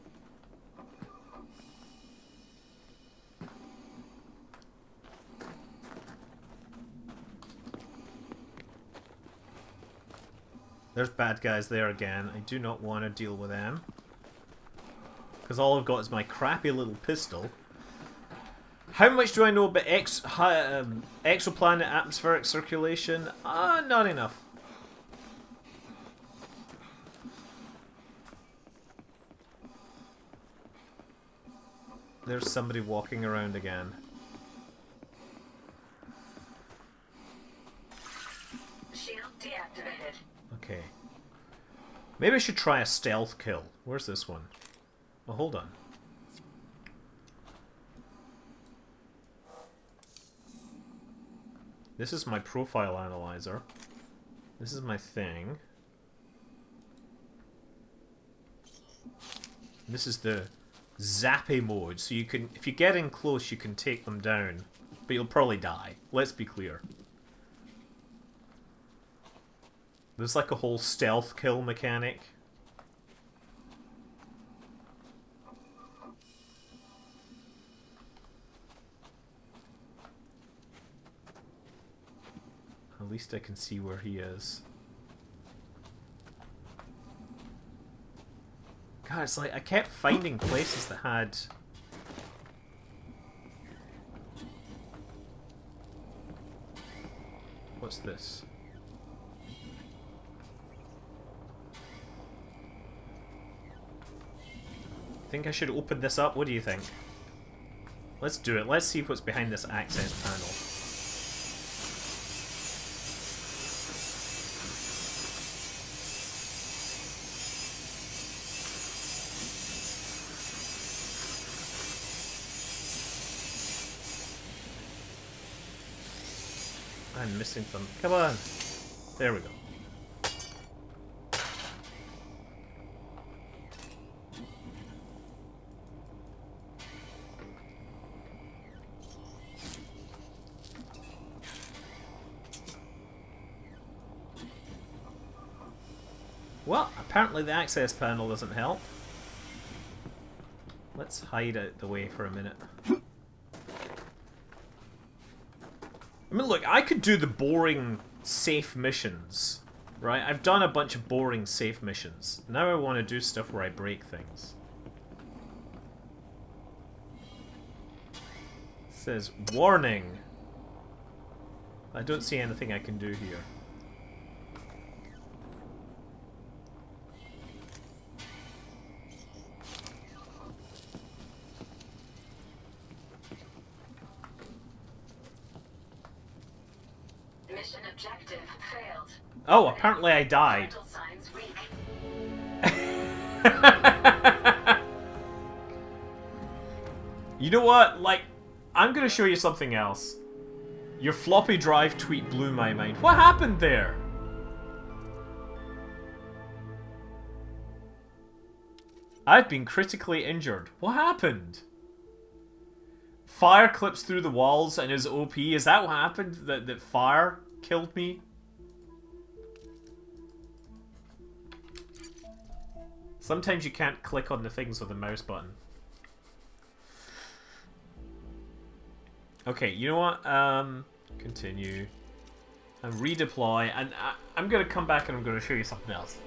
There's bad guys there again. I do not want to deal with them. Because all I've got is my crappy little pistol. How much do I know about exoplanet atmospheric circulation? Not enough. There's somebody walking around again. Shield deactivated. Okay. Maybe I should try a stealth kill. Where's this one? Oh, hold on. This is my profile analyzer. This is my thing. This is the zappy mode, so you can, if you get in close, you can take them down. But you'll probably die. Let's be clear. There's like a whole stealth kill mechanic. At least I can see where he is. God, it's like I kept finding places that had... What's this? Think I should open this up? What do you think? Let's do it. Let's see what's behind this access panel. I'm missing them. Come on. There we go. Well, apparently the access panel doesn't help. Let's hide out the way for a minute. I mean, look, I could do the boring, safe missions, right? I've done a bunch of boring, safe missions. Now I want to do stuff where I break things. It says, warning. I don't see anything I can do here. Mission objective failed. Oh, apparently I died. Vital signs weak. You know what? Like, I'm gonna show you something else. Your floppy drive tweet blew my mind. What happened there? I've been critically injured. What happened? Fire clips through the walls and is OP. Is that what happened? That fire killed me? Sometimes you can't click on the things with the mouse button. Okay, you know what? Continue. And redeploy. And I'm going to come back and I'm going to show you something else.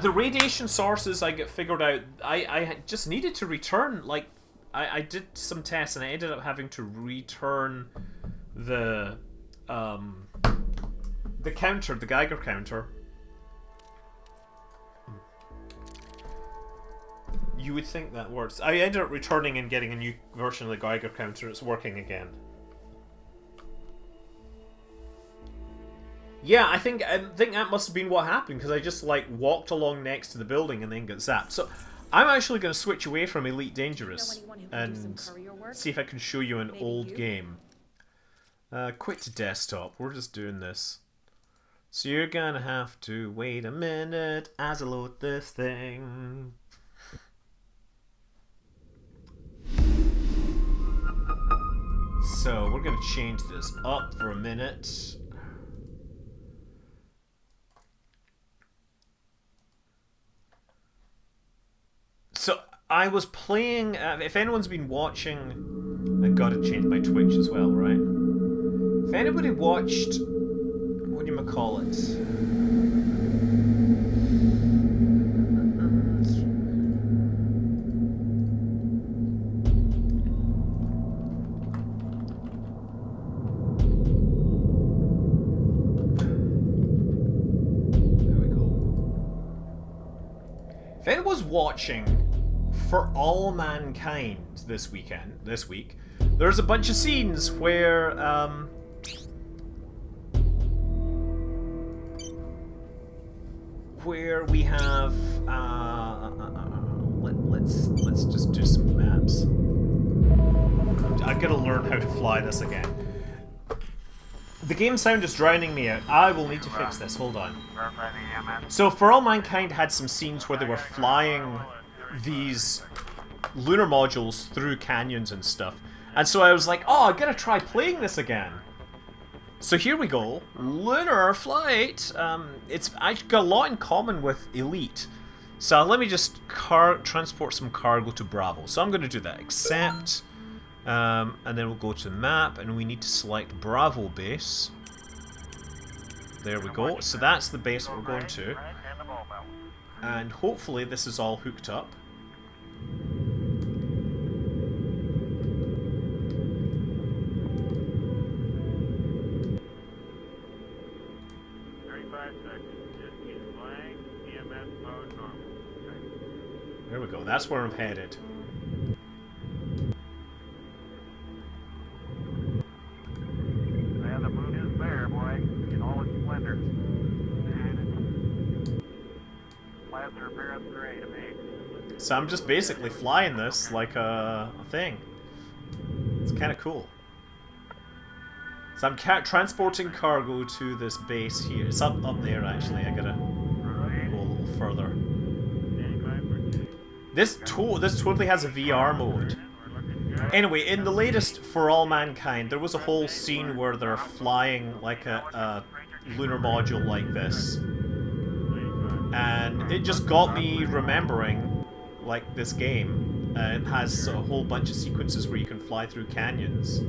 The radiation sources I get figured out. I just needed to return, like, I did some tests and I ended up having to return the counter, the Geiger counter. You would think that works. I ended up returning and getting a new version of the Geiger counter. It's working again. Yeah, I think that must have been what happened, because I just like walked along next to the building and then got zapped. So I'm actually going to switch away from Elite Dangerous and see if I can show you an old game. Quit to desktop. We're just doing this. So you're gonna have to wait a minute as I load this thing. So we're gonna change this up for a minute. So I was playing. If anyone's been watching, I gotta change my Twitch as well, right? If anybody watched, what do you call it? If anyone's watching For All Mankind this week, there's a bunch of scenes where we have let's just do some maps. I've got to learn how to fly this again. The game sound is drowning me out. I will need to fix this. Hold on. So, For All Mankind had some scenes where they were flying these lunar modules through canyons and stuff. And so I was like, oh, I gotta try playing this again. So here we go. Lunar flight. I've got a lot in common with Elite. So let me just transport some cargo to Bravo. So I'm going to do that. Accept. And then we'll go to map, and we need to select Bravo base. There we go. So that's the base that we're going to. And hopefully this is all hooked up. There we go. That's where I'm headed. So I'm just basically flying this like a thing. It's kind of cool. So I'm transporting cargo to this base here. It's up there actually. I gotta go a little further. This totally has a VR mode. Anyway, in the latest For All Mankind, there was a whole scene where they're flying like a lunar module like this. And it just got me remembering, like, this game. It has a whole bunch of sequences where you can fly through canyons.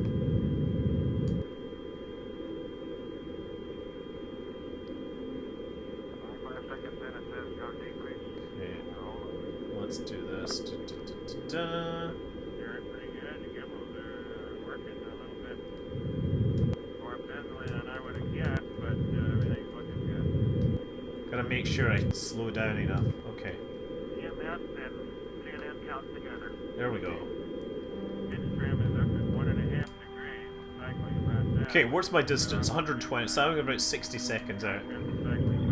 Okay, let's do this. Da. Gotta make sure I slow down enough. Okay. There we go. Okay, what's my distance? 120. So I'm about 60 seconds out.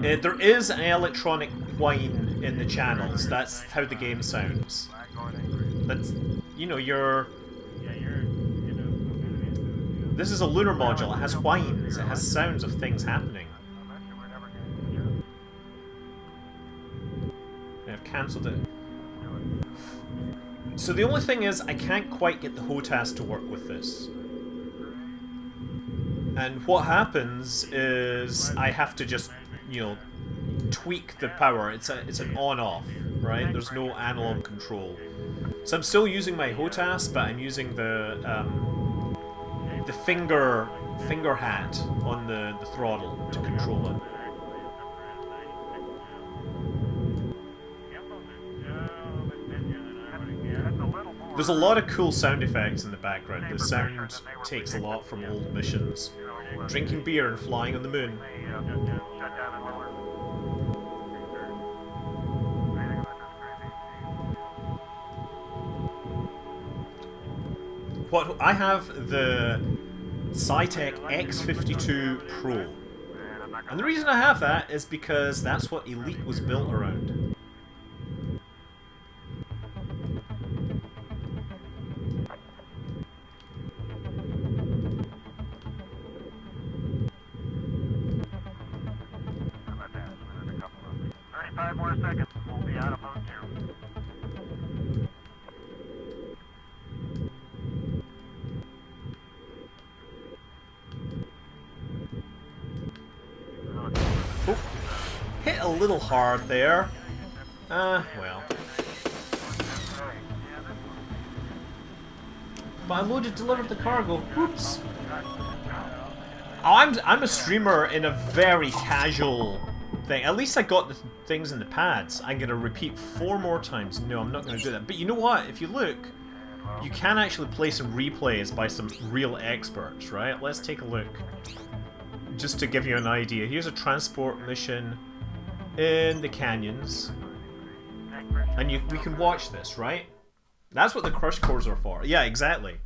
There is an electronic whine in the channels. That's how the game sounds. That's, you know, this is a lunar module. It has whines. It has sounds of things happening. I've cancelled it. So the only thing is, I can't quite get the HOTAS to work with this. And what happens is, I have to just, you know, tweak the power. It's an on-off, right? There's no analog control. So I'm still using my HOTAS, but I'm using the finger hat on the throttle to control it. There's a lot of cool sound effects in the background. The sound takes a lot from old missions. Drinking beer and flying on the moon. What I have the Cytec X52 Pro. And the reason I have that is because that's what Elite was built around. Hit a little hard there. Well. But I loaded, delivered the cargo. Whoops. I'm a streamer in a very casual thing. At least I got the things in the pads. I'm gonna repeat 4 more times. No, I'm not gonna do that. But you know what? If you look, you can actually play some replays by some real experts, right? Let's take a look. Just to give you an idea. Here's a transport mission in the canyons. And we can watch this, right? That's what the crush cores are for. Yeah, exactly.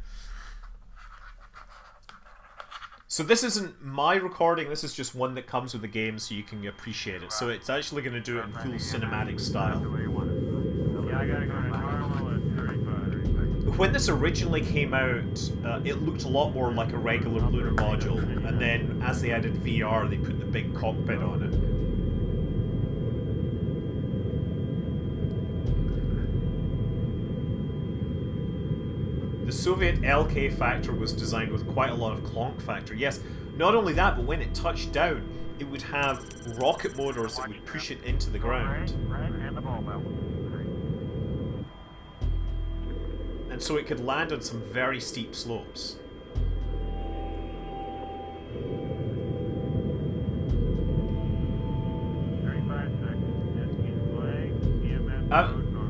So this isn't my recording, this is just one that comes with the game so you can appreciate it. So it's actually going to do it in full cinematic style. When this originally came out, it looked a lot more like a regular lunar module. And then as they added VR, they put the big cockpit on it. The Soviet LK factor was designed with quite a lot of clonk factor. Yes, not only that, but when it touched down, it would have rocket motors that would push it into the ground. And so it could land on some very steep slopes.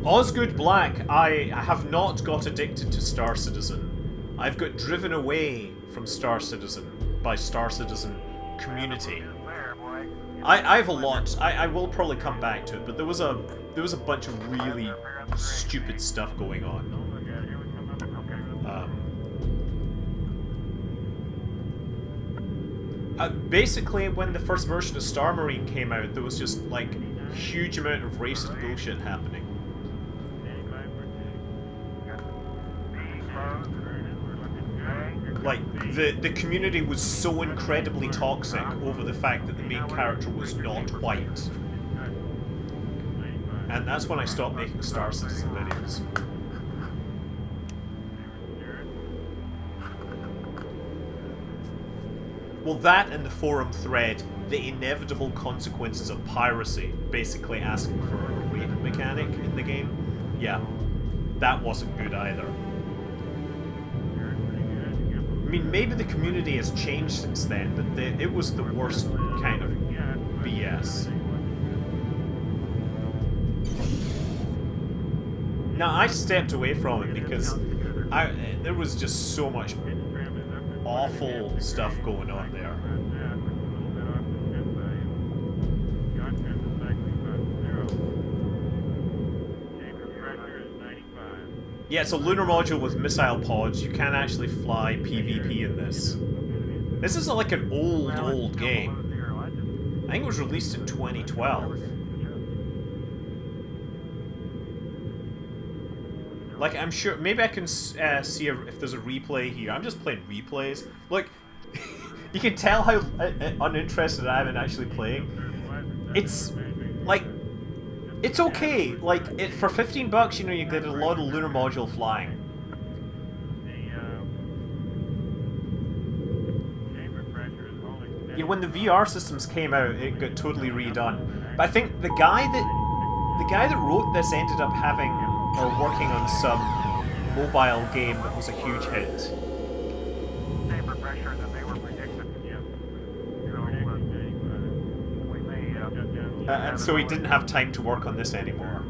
Osgood Black, I have not got addicted to Star Citizen. I've got driven away from Star Citizen by Star Citizen community. I have a lot. I will probably come back to it, but there was a bunch of really stupid stuff going on. Basically, when the first version of Star Marine came out, there was just like huge amount of racist bullshit happening. Like, the community was so incredibly toxic over the fact that the main character was not white. And that's when I stopped making Star Citizen videos. Well, that and the forum thread, the inevitable consequences of piracy, basically asking for a rape mechanic in the game. Yeah, that wasn't good either. I mean, maybe the community has changed since then, but it was the worst kind of BS. Now, I stepped away from it because there was just so much awful stuff going on there. Yeah, it's a lunar module with missile pods. You can actually fly PvP in this. This is like an old game. I think it was released in 2012. Like, I'm sure, maybe I can see if there's a replay here. I'm just playing replays. Like, you can tell how uninterested I am in actually playing. It's, like, it's okay. Like, for $15, you know, you get a lot of lunar module flying. Yeah, when the VR systems came out, it got totally redone. But I think the guy that wrote this ended up having, or working on some mobile game that was a huge hit. Safer pressure than they were predicted. And so he didn't have time to work on this anymore.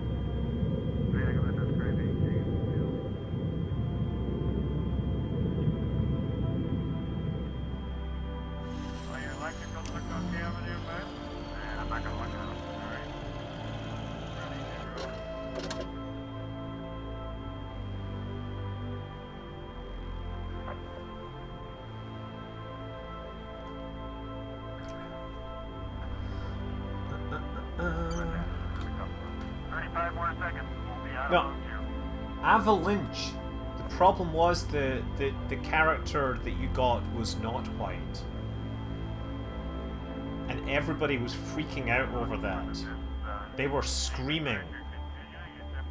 No, Avalanche. The problem was the character that you got was not white. And everybody was freaking out over that. They were screaming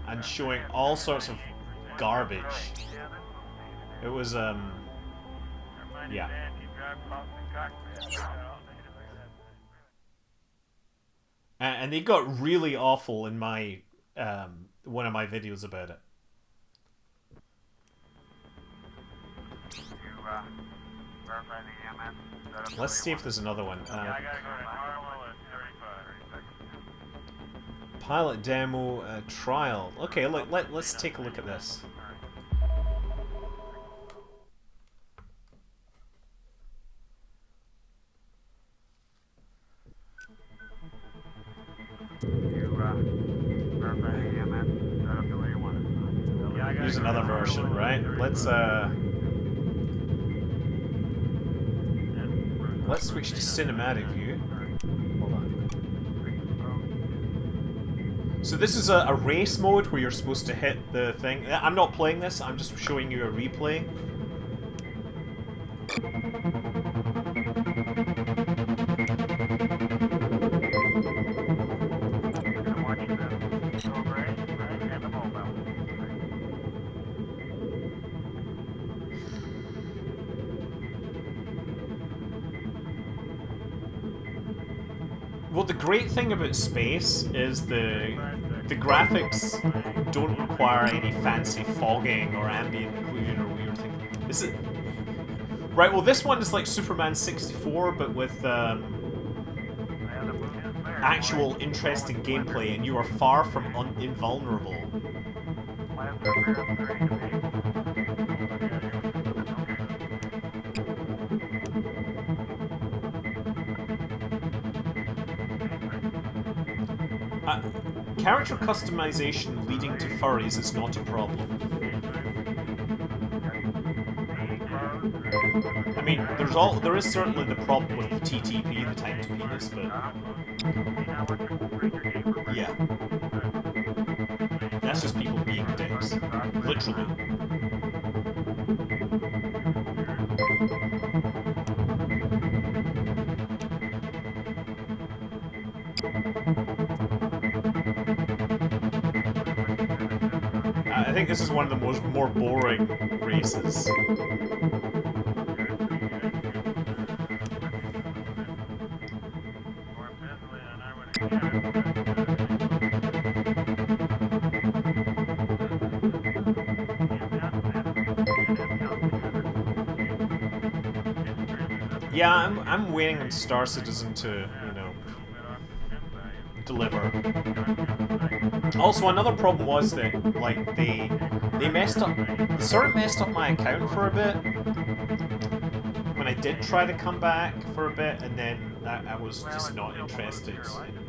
and showing all sorts of garbage. It was, yeah. And they got really awful in my, one of my videos about it. Let's see if there's another one. Pilot demo trial. Okay, look, let's take a look at this. Here's another version, right? Let's switch to cinematic view. Hold on. So this is a race mode where you're supposed to hit the thing. I'm not playing this, I'm just showing you a replay. Well, the great thing about space is the graphics don't require any fancy fogging or ambient occlusion or weird thing. This is right. Well, this one is like Superman 64, but with actual interesting gameplay, and you are far from invulnerable. Character customization leading to furries is not a problem. I mean, there is certainly the problem with the TTP, the time to penis, but Yeah. That's just people being dicks. Literally. I think this is one of the more boring races. Yeah, I'm waiting on Star Citizen to, you know, deliver. Also, another problem was that, like, they messed up, they sort of messed up my account for a bit when I did try to come back for a bit, and then I was just not interested in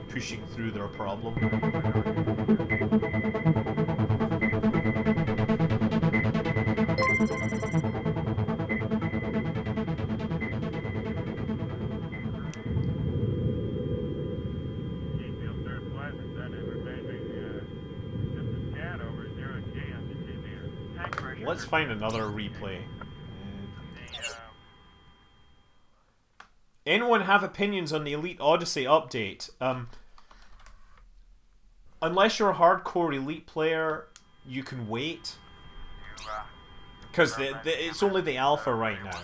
pushing through their problem. Let's find another replay. Anyone have opinions on the Elite Odyssey update? Unless you're a hardcore Elite player, you can wait. Because it's only the alpha right now.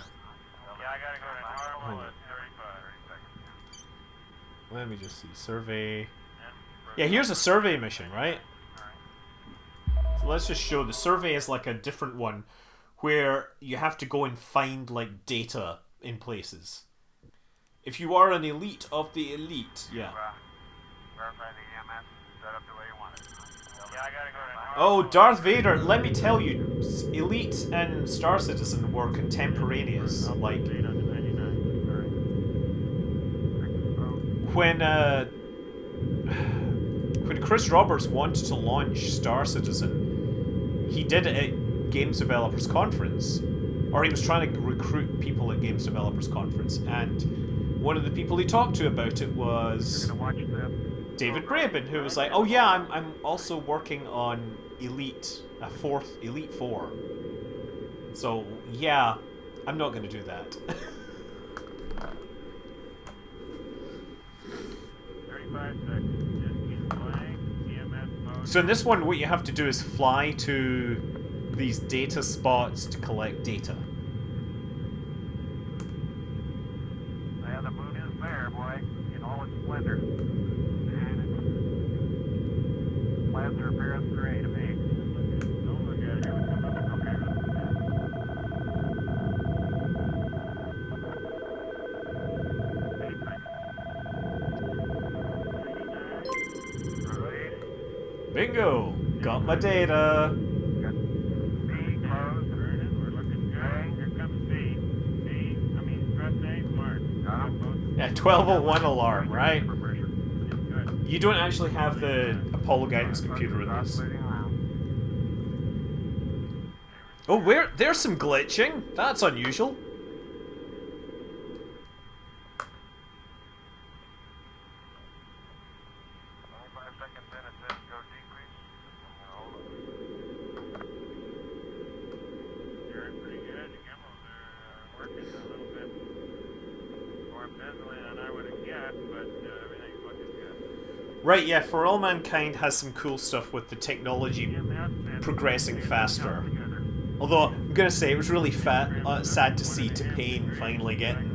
Let me just see. Survey. Yeah, here's a survey mission, right? So let's just show. The survey is like a different one where you have to go and find like data in places. If you are an elite of the elite, yeah. Oh, Darth Vader, let me tell you, Elite and Star Citizen were contemporaneous. Like, when Chris Roberts wanted to launch Star Citizen, he did it at Games Developers Conference, or he was trying to recruit people at Games Developers Conference, and one of the people he talked to about it was David Braben, who was like, "Oh yeah, I'm also working on Elite, a fourth Elite 4. So yeah, I'm not going to do that." 35 seconds. Just keep flying. EMS mode. So in this one, what you have to do is fly to these data spots to collect data. Yeah, the moon is there, boy, in all its splendor. Plans are appearance great to me. Don't look at it. Okay. Bingo! Got my data. Got B closed. Burning. We're looking good. Here comes B. B. I mean, thrust A, smart. Got 'em. Yeah, 1201 alarm, right? Good. You don't actually have the Apollo guidance computer in this. Oh, there's some glitching. That's unusual. Right, yeah, For All Mankind has some cool stuff with the technology progressing faster. Although, I'm gonna say, it was really sad to see T-Pain finally getting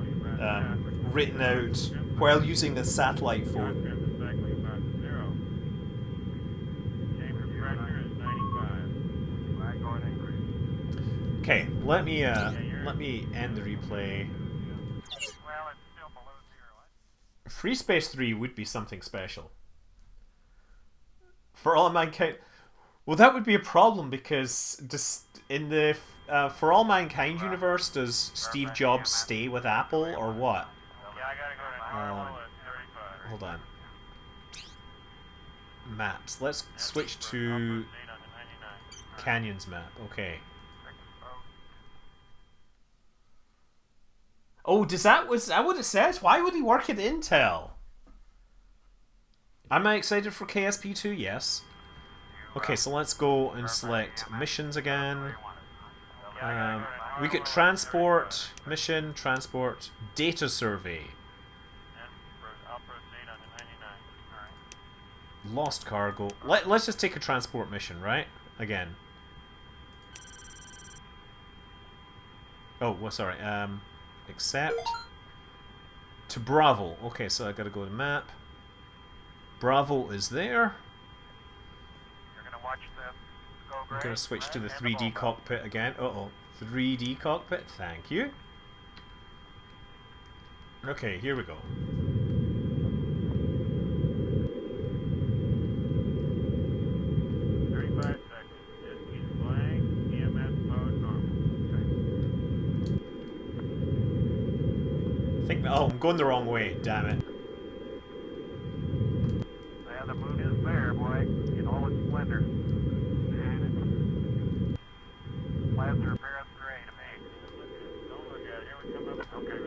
written out while using the satellite phone. Okay, let me end the replay. Free Space 3 would be something special. For All Mankind... Well, that would be a problem because in the For All Mankind universe, does Steve Jobs stay with Apple or what? Hold on. Maps. Let's switch to Canyon's map. Okay. Oh, was that what it says? Why would he work at Intel? Am I excited for KSP2? Yes. Okay, so let's go and select missions again. We get transport, mission, transport, data survey. I'll proceed on the 99. Alright. Lost cargo. Let's just take a transport mission, right? Again. Oh, well, sorry. Accept. To Bravo. Okay, so I gotta go to map. Bravo is there. You're gonna watch the go I'm gray. gonna switch to the And ball 3D cockpit again. Uh-oh. 3D cockpit, thank you. Okay, here we go. 35 seconds. Just keep flying. EMS mode normal. I think. Oh, I'm going the wrong way. Damn it. Yeah, the moon is there, boy, in all its splendor. Plans repair us gray to me. Don't look at it. Here we come up. Okay.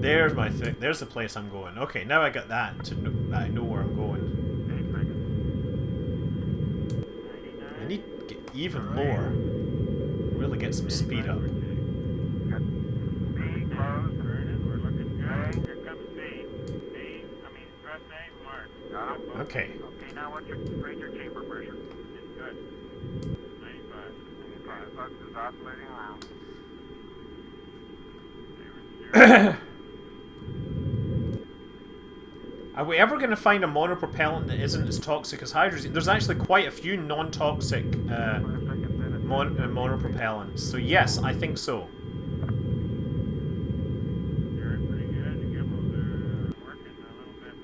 There's my thing. There's the place I'm going. Okay, now I got that to know, I know where I'm going. 8 seconds. I need to get even lower. Really get some speed up. B closed. Vernon, we're looking good. Here comes B. Thrust A marked. Got him. Okay. Okay, now what's your ranger chamber pressure? It's good. 95. 95. Flux is oscillating around. Are we ever going to find a monopropellant that isn't as toxic as hydrazine? There's actually quite a few non-toxic monopropellants. So yes, I think so. You're pretty good. The gimbals are working a little bit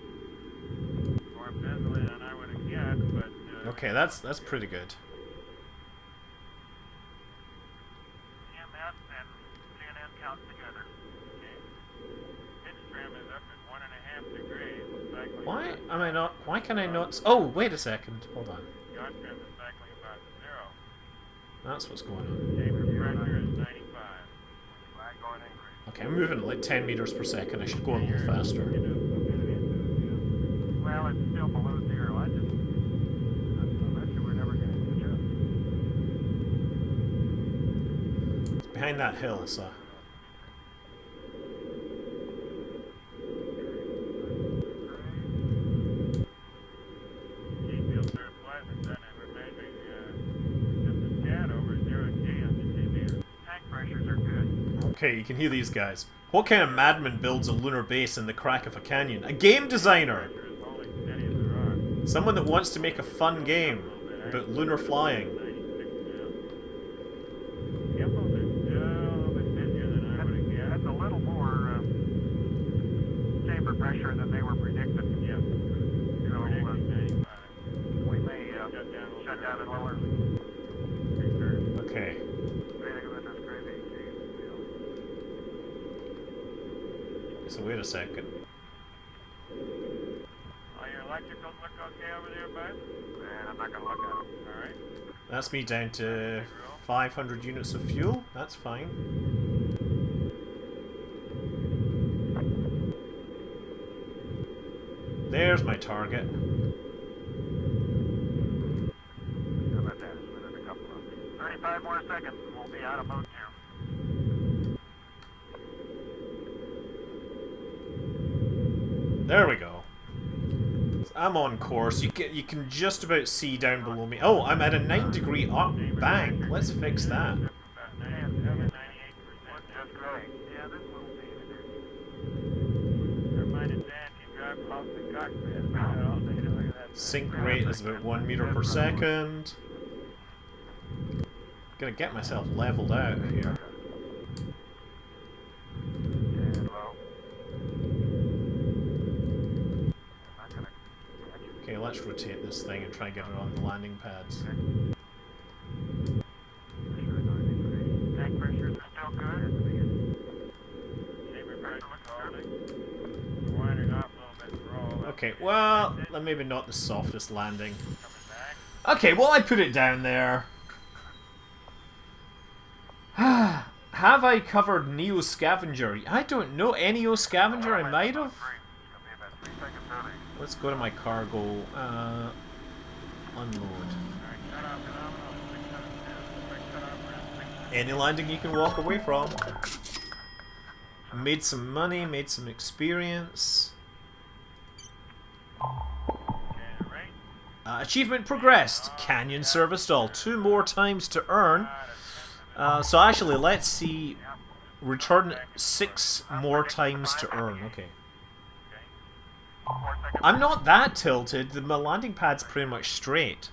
more busily than I would have guessed, but... Okay, that's pretty good. EMS and CNN count together. Okay. Pitch trim is up at 1.5 degrees. Cycling Why about- am I not? Why can I not? Oh, wait a second. Hold on. Yacht trim is cycling about 0. That's what's going on. Chamber pressure is 95. Flag going increase. Okay, I'm moving at like 10 meters per second. I should go a little faster. Well, it's still below 0. I bet you we're never going to catch up. It's behind that hill, so. G-field sort of pleasant, doesn't it? We're measuring just a tad over 0 G on the G-meter. Tank pressures are good. Okay, you can hear these guys. What kind of madman builds a lunar base in the crack of a canyon? A game designer! Pressure is holding steady as a rock. Someone that wants to make a fun game about lunar flying. 96 now. Gimbals are still a bit busier than I would have guessed. That's a little more chamber pressure than they were predicting. Yeah. So, predicting 95. We may shut down and lower. Okay. So wait a second. All your electricals look okay over there, bud? Man, I'm not gonna look at them. Alright. That's me down to 500 units of fuel. That's fine. There's my target. How about that? It's within a couple of 35 more seconds and we'll be out of mode 2. There we go. I'm on course. You can just about see down below me. Oh, I'm at a 9-degree up bank. Let's fix that. About 97, 98%. That's great. Yeah, this little thing. Reminded Dan, you drive off the cockpit. All day to look at that. Sync rate is about 1 meter per second. Gonna get myself leveled out here. And low. Okay, let's rotate this thing and try and get it on the landing pads. Tank pressures are still good. Chamber pressure looks holding. Winding off a little bit to roll. Okay, well, maybe not the softest landing. Coming back. Okay, well, I put it down there. Have I covered Neo Scavenger? I don't know. Neo Scavenger I might have? let's go to my cargo. Unload. Any landing you can walk away from. Made some money, made some experience. Achievement progressed. Canyon serviced all. 2 more times to earn. So actually, let's see. Return 6 more times to earn. Okay. I'm not that tilted. My landing pad's pretty much straight.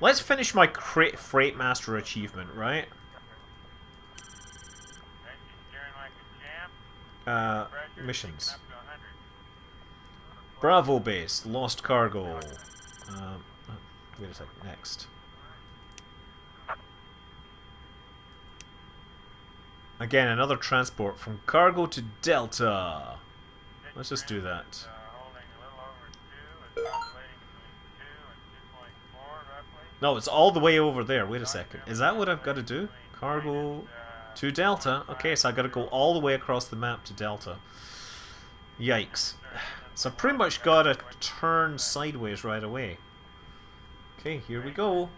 Let's finish my Freight Master achievement, right? Missions. Bravo base. Lost cargo. Wait a sec. Next. Again, another transport from cargo to Delta. Let's just do that. No, it's all the way over there. Wait a second. Is that what I've got to do? Cargo to Delta. Okay, so I've got to go all the way across the map to Delta. Yikes. So I pretty much got to turn sideways right away. Okay, here we go.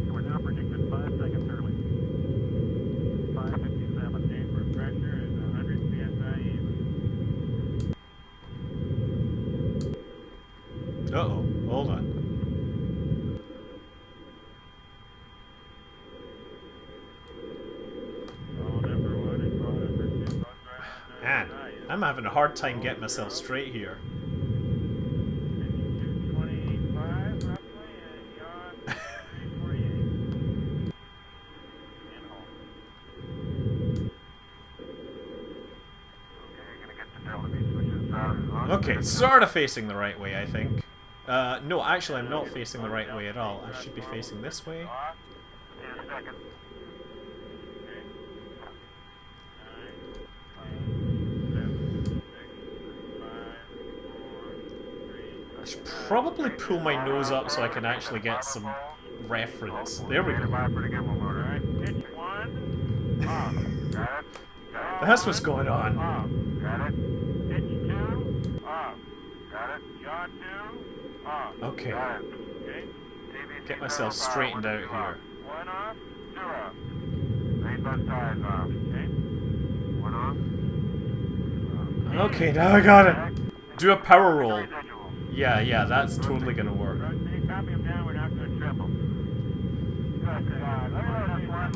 We're now predicted 5 seconds early. 5:57. Chamber pressure is 100 psi even. Uh-oh. Hold on. Man, I'm having a hard time getting myself straight here. 225 roughly, and yawn 348. Okay, you're gonna get to Delta B switches. Okay, sort of facing the right way, I think. No, actually, I'm not facing the right way at all. I should be facing this way. In a second. I should probably pull my nose up so I can actually get some reference. There we go. Pretty good one, all right. Pitch 1. Off. Got it. That's what's going on. Off. Got it. Pitch 2. Off. Got it. Yaw 2. Off. Okay. Got it. Okay. Get myself straightened out here. 1 off. 2 off. Main bus tires off. Okay. 1 off. Okay, now I got it. Do a power roll. Residual. Yeah, that's totally gonna work. Copy them down, we're not going to triple. Good. -1,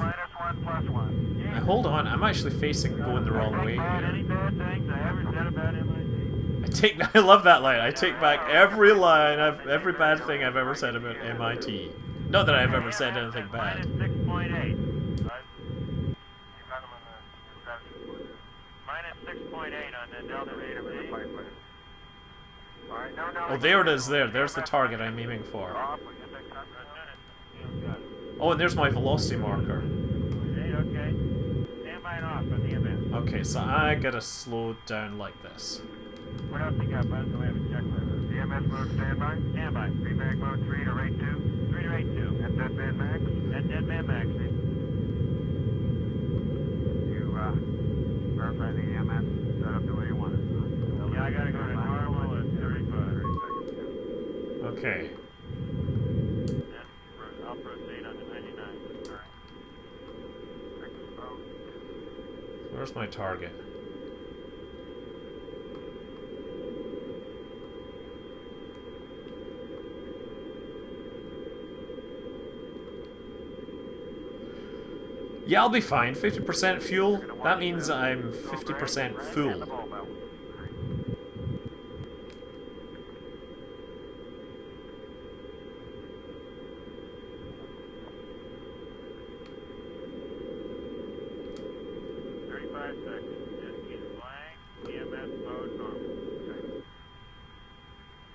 +1. Now, hold on, I'm actually facing going the wrong way Any here. bad things I ever said about MIT? I love that line. I take back every line, every bad thing I've ever said about MIT. Not that I've ever said anything bad. -6.8. -6.8 on the Delta Beta B. Oh, there it is there. There's the target I'm aiming for. Oh, and there's my velocity marker. Okay. Stand by and off on the event. Okay, so I gotta slow down like this. What else you got, Buzz? Do we have a checklist? EMS mode standby? Standby. Feedback mode 3 to rate 2? 3 to rate 2. At dead man max? At dead man max. You, verify the EMS set up the way you want it. Yeah, I gotta go to normal at 35. Okay. Then I'll proceed on to 99. Alright. Where's my target? Yeah, I'll be fine. 50% fuel. That means I'm 50% full.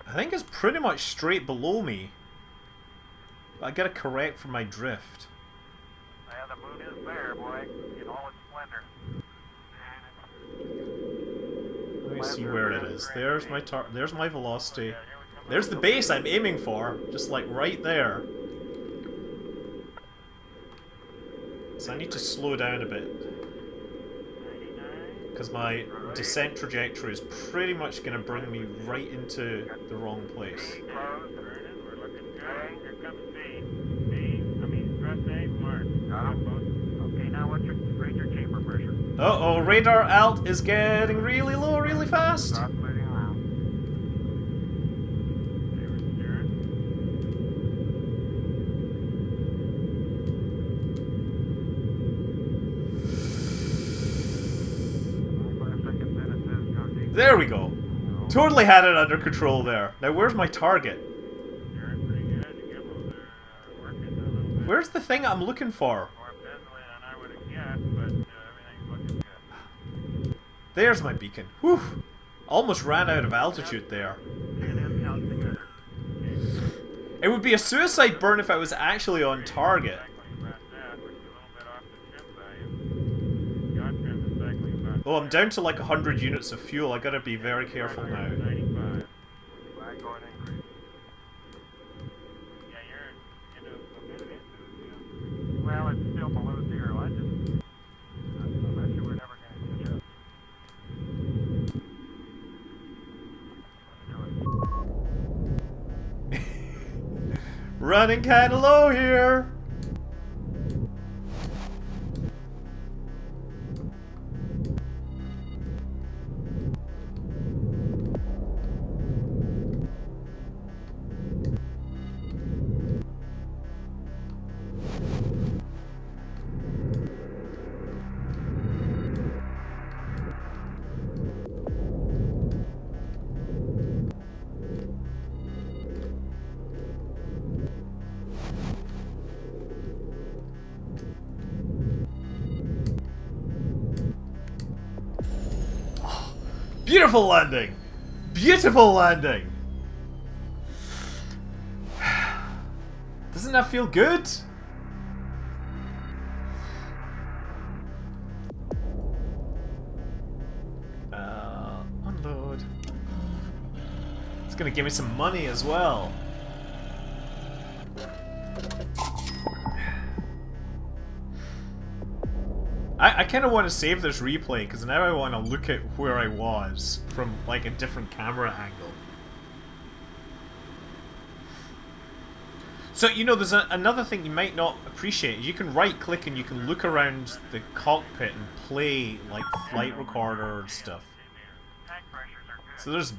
I think it's pretty much straight below me. But I gotta correct for my drift. Yeah, the moon is bare, boy, in all its splendor. Let me see where it is. There's my velocity. There's the base I'm aiming for, just like right there. So I need to slow down a bit. because my descent trajectory is pretty much going to bring me right into the wrong place. B closed. Vernon, we're looking good. Here comes B. B, I mean, press A, mark. Got 'em. Okay, now what's your ranger chamber pressure? Uh-oh, radar alt is getting really low really fast. Stop moving around. Okay, we're secured. 5 seconds in, it says go deep. There we go. Totally had it under control there. Now where's my target? You're pretty good. The gimbals are working a little bit Where's the thing I'm looking for? more busily than I would have guessed, but everything's looking good. There's my beacon. Whew. Almost ran out of altitude there. CNN count together. It would be a suicide burn if I was actually on target. Cycling about that, which is a little bit off the trim value. God trim is cycling about Oh, I'm down to like 100 units of fuel. I gotta be very careful now. 95. Flag going increase. Yeah, you're into a bit into it, yeah. Well, it's still below zero. I bet you we're never going to catch up. Running kinda low here. Beautiful landing! Beautiful landing! Doesn't that feel good? Unload. It's gonna give me some money as well. I kind of want to save this replay because now I want to look at where I was from like a different camera angle. So, you know, there's another thing you might not appreciate. You can right click and you can look around the cockpit and play like flight recorder and stuff. Tank pressures are good. So there's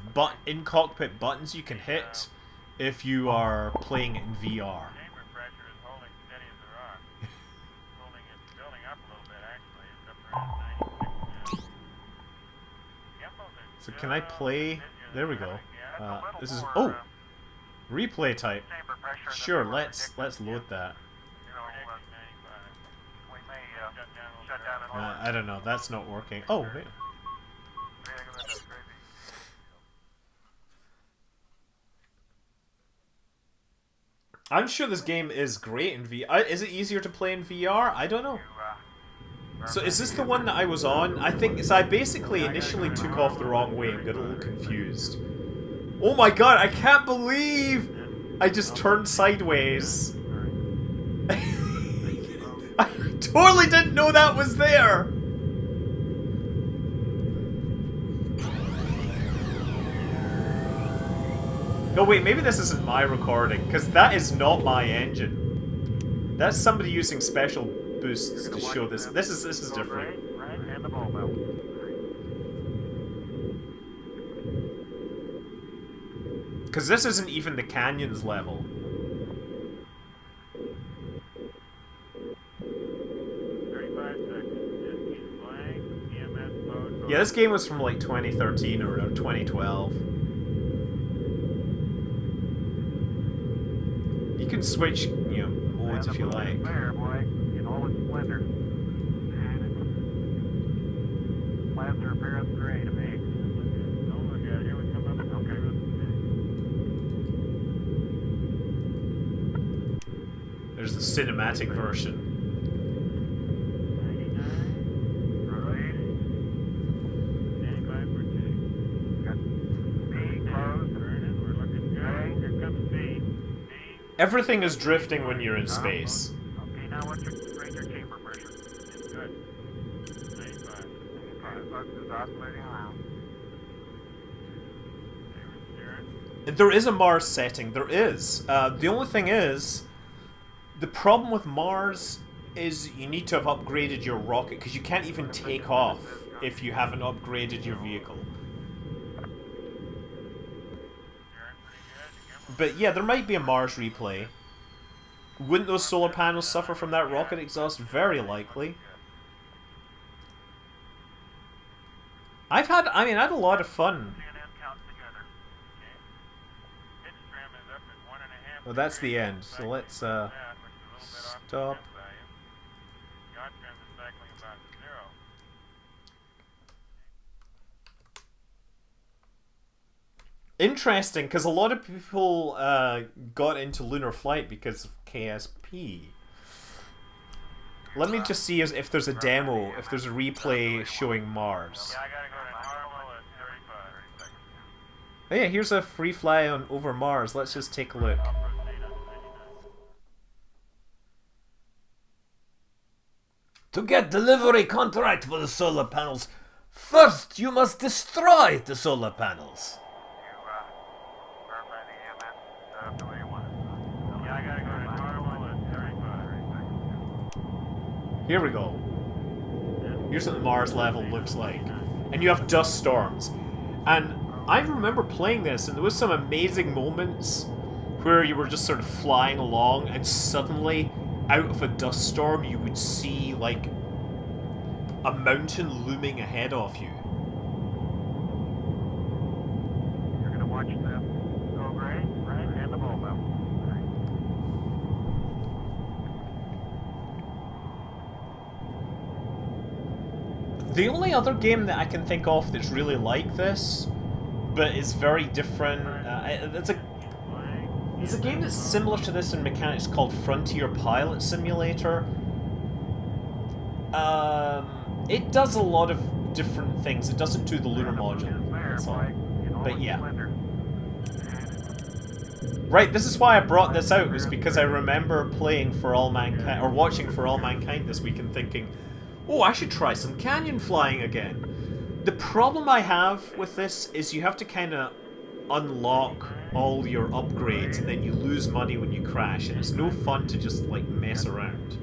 in-cockpit buttons you can hit if you are playing in VR. Chamber pressure is holding steady as a rock. Holding it, building up a little bit actually. It's up around 96 now. Gimbals are So can I play? There we go. This is replay type. chamber pressure than Sure, we were let's predicting. load that. You know, we may shut down and I don't know. That's not working. Oh, wait. I'm sure this game is great in VR. Is it easier to play in VR? I don't know. So is this the one that I was on? I think so. I basically initially took off the wrong way and got a little confused. Oh my god! I can't believe I just turned sideways. I totally didn't know that was there. No, wait, maybe this isn't my recording, because that is not my engine. That's somebody using special boosts to show this. This is different. Right, and the ball belt. Because this isn't even the canyons level. 35 seconds. Just keep flying. EMS mode. Yeah, this game was from like 2013 or 2012. You can switch, you know, modes if you like. There, boy, in all its splendor. Plaster appearance gray to me. Don't look at it. Here we come up. Okay. There's the cinematic version. 99. Right. Standing by for two. Got B closed. Burning. We're looking good. Here comes B. B. Everything is drifting when you're in space. Okay, now what's your ranger chamber pressure? It's good. 95. Okay, There is a Mars setting. There is. The only thing is, the problem with Mars is you need to have upgraded your rocket, because you can't even take off if you haven't upgraded your vehicle. But yeah, there might be a Mars replay. Wouldn't those solar panels suffer from that rocket exhaust? Very likely. I had a lot of fun. Well, that's the end, so let's stop. Interesting, because a lot of people got into lunar flight because of KSP. Let me just see if there's a demo, if there's a replay showing Mars. Oh yeah, here's a free fly on over Mars. Let's just take a look. To get delivery contract for the solar panels, first you must destroy the solar panels. Here we go. Here's what the Mars level looks like. And you have dust storms. And I remember playing this, and there was some amazing moments where you were just sort of flying along, and suddenly, out of a dust storm, you would see, like, a mountain looming ahead of you. You're gonna watch them go gray, right, and the bulb up. The only other game that I can think of that's really like this, but is very different, it's a game that's similar to this in mechanics called Frontier Pilot Simulator. It does a lot of different things. It doesn't do the lunar module, that's all. But yeah. Right, this is why I brought this out, was because I remember playing For All Mankind, or watching For All Mankind this week and thinking, oh, I should try some canyon flying again. The problem I have with this is you have to kind of unlock all your upgrades and then you lose money when you crash, and it's no fun to just like mess around.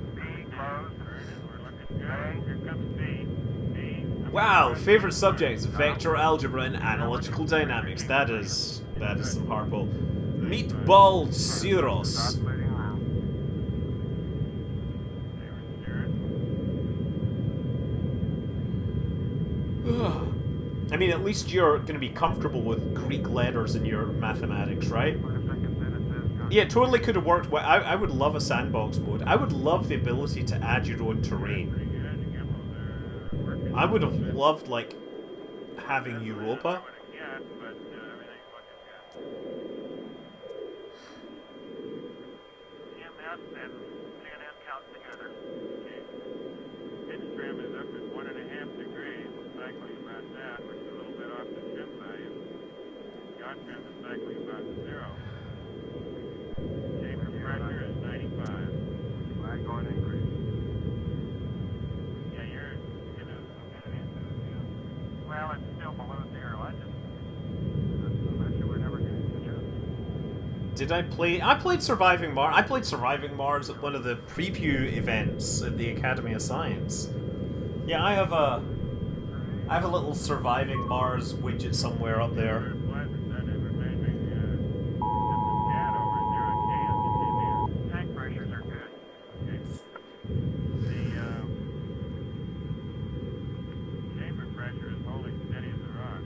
Wow, favorite subjects: vector algebra and analytical dynamics. That is some hardball. Meatball Cyros. I mean, at least you're going to be comfortable with Greek letters in your mathematics, right? Yeah, it totally could have worked well. I would love a sandbox mode. I would love the ability to add your own terrain. I would have loved, like, having Europa. Well, it's still below zero. I bet you we're never going to adjust. Did I play? I played Surviving Mars. I played Surviving Mars at one of the preview events at the Academy of Science. Yeah, I have a little Surviving Mars widget somewhere up there. Tank pressures are good. The chamber pressure is holding steady as a rock.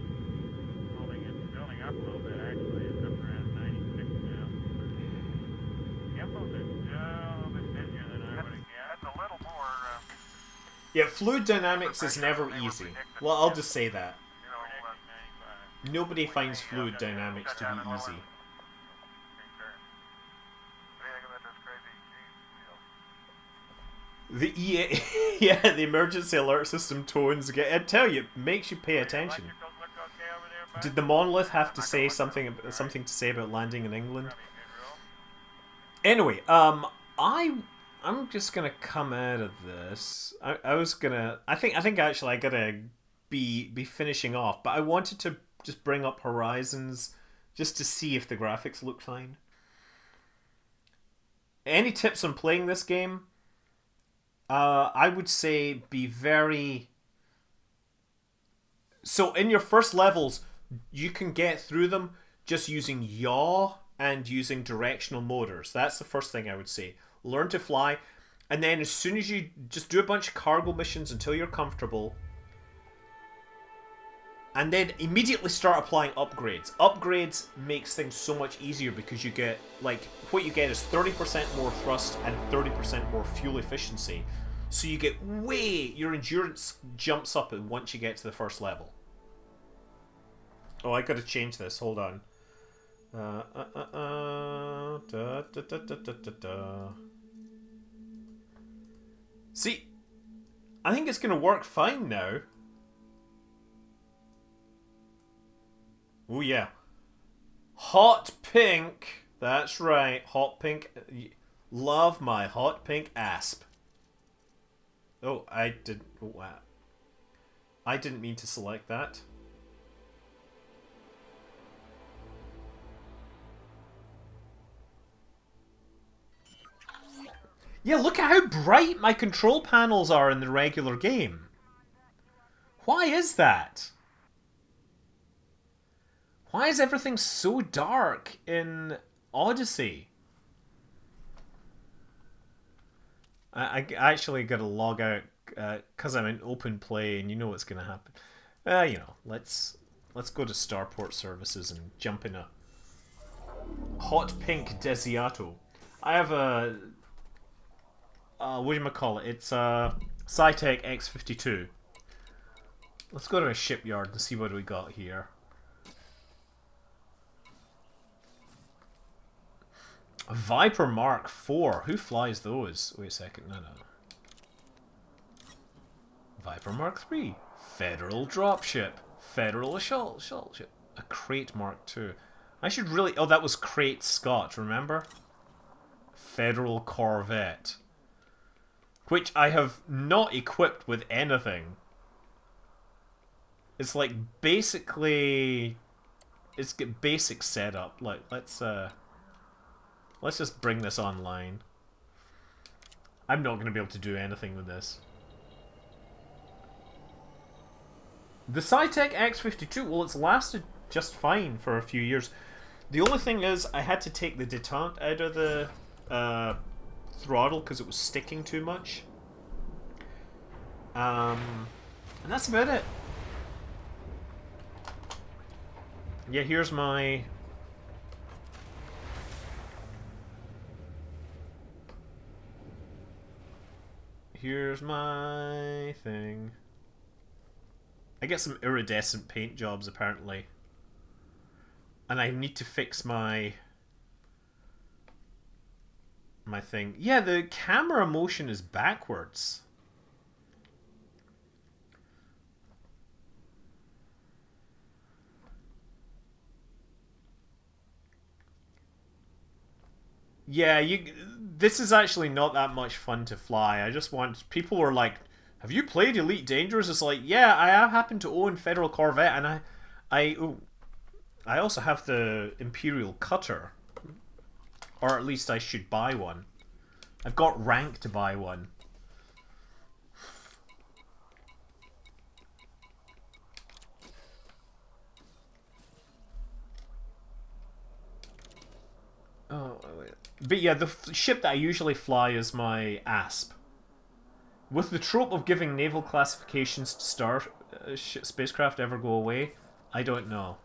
Building up a little bit actually. It's up around 96 now. Gimbals are still a little bit busier than I would have guessed. That's a little more. Yeah, fluid dynamics is never easy. Well, I'll just say that. Nobody finds fluid dynamics to be easy. The EA, yeah, the emergency alert system tones again. I tell you, it makes you pay attention. Did the monolith have to say something to say about landing in England? Anyway, I'm just gonna come out of this. I think actually I gotta be finishing off, but I wanted to just bring up Horizons just to see if the graphics look fine. Any tips on playing this game? I would say be very... So in your first levels, you can get through them just using yaw and using directional motors. That's the first thing I would say. Learn to fly, and then as soon as you just do a bunch of cargo missions until you're comfortable, and then immediately start applying upgrades. Upgrades makes things so much easier because you get, like, what you get is 30% more thrust and 30% more fuel efficiency. So you get your endurance jumps up once you get to the first level. Oh, I gotta change this, hold on. See, I think it's gonna work fine now. Oh yeah. Hot pink. That's right. Hot pink. Love my hot pink asp. Oh, I didn't mean to select that. Yeah, look at how bright my control panels are in the regular game. Why is that? Why is everything so dark in Odyssey? I actually gotta log out because I'm in open play, and you know what's gonna happen. You know, let's go to Starport Services and jump in a hot pink Desiato. I have a whatchamacallit, it's a Cytec X52. Let's go to a shipyard and see what we got here. A Viper Mark IV. Who flies those? Wait a second. No. Viper Mark III. Federal Dropship. Federal Assault Ship. A Crate Mark II. I should really... Oh, that was Crate Scott, remember? Federal Corvette. Which I have not equipped with anything. It's like basically... It's got basic setup. Like, let's just bring this online. I'm not going to be able to do anything with this. The Cytec X52, well, it's lasted just fine for a few years. The only thing is, I had to take the detente out of the throttle because it was sticking too much. And that's about it. Yeah, here's my... Here's my thing. I get some iridescent paint jobs apparently. And I need to fix my thing. Yeah, the camera motion is backwards. Yeah, this is actually not that much fun to fly. I just want... People were like, have you played Elite Dangerous? It's like, yeah, I happen to own Federal Corvette, and I also have the Imperial Cutter. Or at least I should buy one. I've got rank to buy one. Oh, but yeah, the ship that I usually fly is my Asp. With the trope of giving naval classifications to star spacecraft ever go away, I don't know.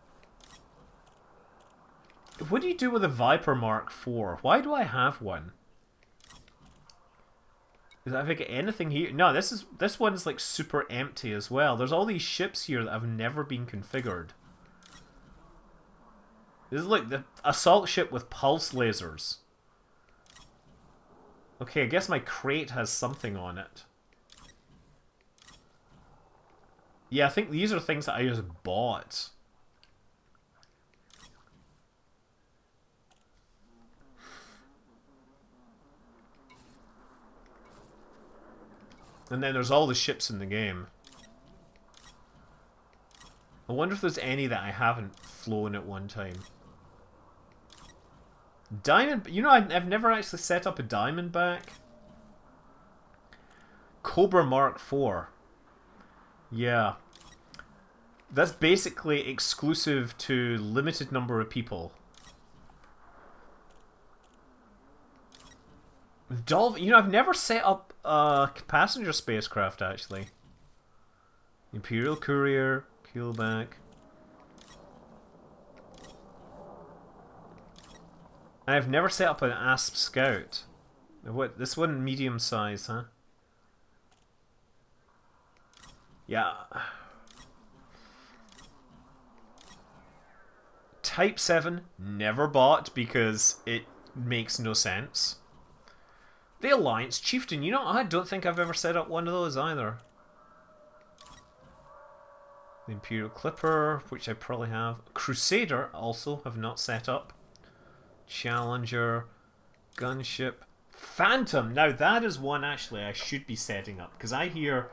What do you do with a Viper Mark IV? Why do I have one? Have I got anything here? No, this one's like super empty as well. There's all these ships here that have never been configured. This is like the assault ship with pulse lasers. Okay, I guess my crate has something on it. Yeah, I think these are things that I just bought. And then there's all the ships in the game. I wonder if there's any that I haven't flown at one time. Diamond... You know, I've never actually set up a Diamondback. Cobra Mark IV. Yeah. That's basically exclusive to limited number of people. Dolphin... You know, I've never set up a passenger spacecraft, actually. Imperial Courier... Keelback. I've never set up an ASP Scout. What? This one medium size, huh? Yeah. Type 7, never bought because it makes no sense. The Alliance Chieftain, you know, I don't think I've ever set up one of those either. The Imperial Clipper, which I probably have. Crusader, also have not set up. Challenger. Gunship. Phantom! Now that is one actually I should be setting up. Because I hear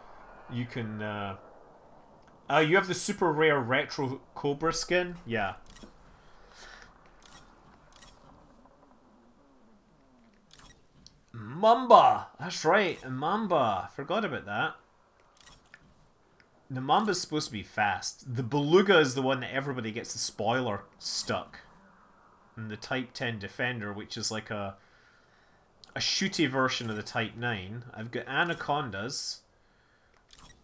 you can... you have the super rare Retro Cobra skin? Yeah. Mamba! That's right, Mamba. Forgot about that. The Mamba's supposed to be fast. The Beluga is the one that everybody gets the spoiler stuck. And the Type 10 Defender, which is like a shooty version of the Type 9. I've got Anacondas.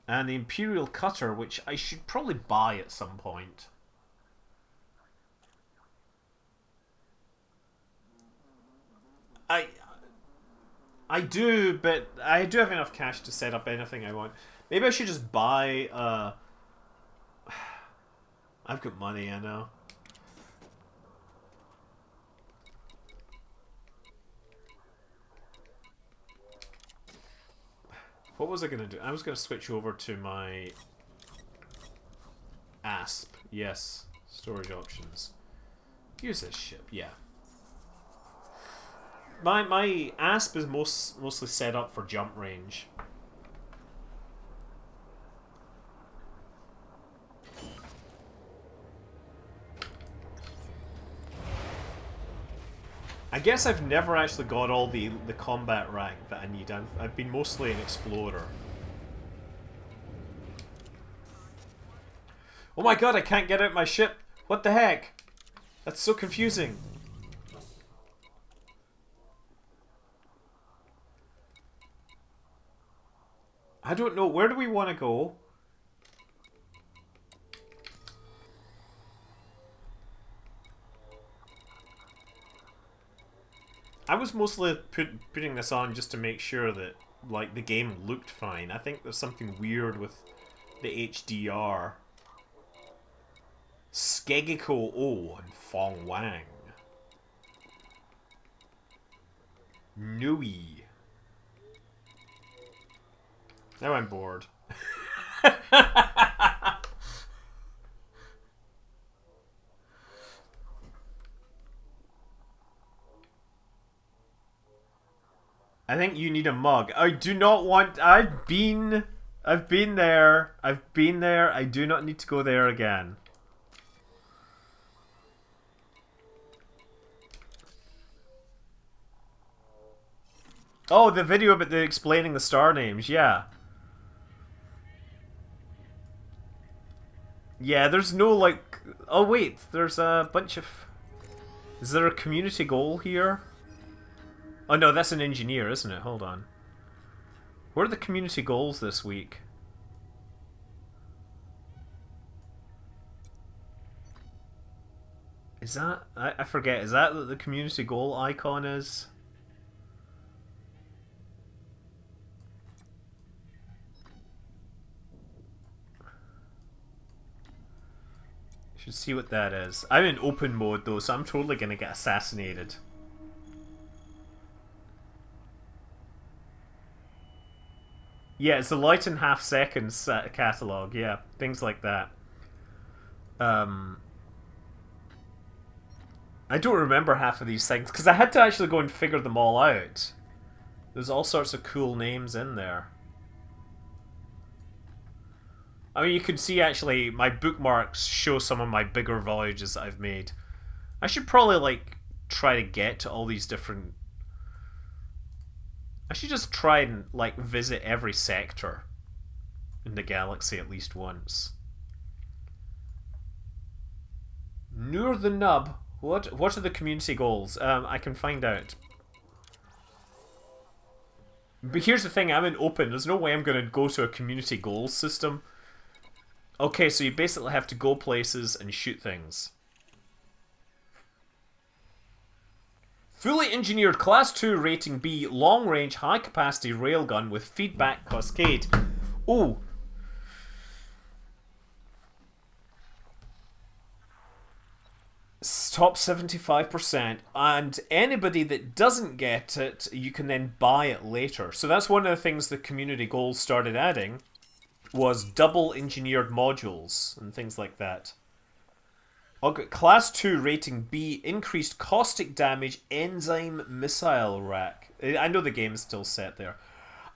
And the Imperial Cutter, which I should probably buy at some point. I do, but I do have enough cash to set up anything I want. Maybe I should just buy, I've got money, I know. What was I going to do? I was going to switch over to my ASP. Yes. Storage options. Use this ship, yeah. My ASP is mostly set up for jump range. I guess I've never actually got all the combat rank that I need. I've been mostly an explorer. Oh my god, I can't get out my ship! What the heck? That's so confusing. I don't know. Where do we want to go? I was mostly putting this on just to make sure that, like, the game looked fine. I think there's something weird with the HDR. Skegiko O and Fong Wang. Nui. Now I'm bored. I think you need a mug. I do not want... I've been there. I've been there. I do not need to go there again. Oh, the video about the explaining the star names. Yeah. Yeah, there's no, like... Oh, wait. There's a bunch of... Is there a community goal here? Oh, no, that's an engineer, isn't it? Hold on. What are the community goals this week? Is that... I forget. Is that what the community goal icon is? Should see what that is. I'm in open mode though, so I'm totally gonna get assassinated. Yeah, it's the light in half seconds catalog. Yeah, things like that. I don't remember half of these things because I had to actually go and figure them all out. There's all sorts of cool names in there. I mean, you can see actually my bookmarks show some of my bigger voyages that I've made. I should probably like try to get to all these different. I should just try and like visit every sector in the galaxy at least once. Noor the Nub. What are the community goals? I can find out. But here's the thing, I'm in open. There's no way I'm going to go to a community goals system. Okay, so you basically have to go places and shoot things. Fully engineered Class 2 rating B long-range high-capacity railgun with feedback cascade. Oh. Top 75%, and anybody that doesn't get it, you can then buy it later. So that's one of the things the community goals started adding, was double engineered modules and things like that. Okay, Class 2 rating B, increased caustic damage enzyme missile rack. I know the game's still set there.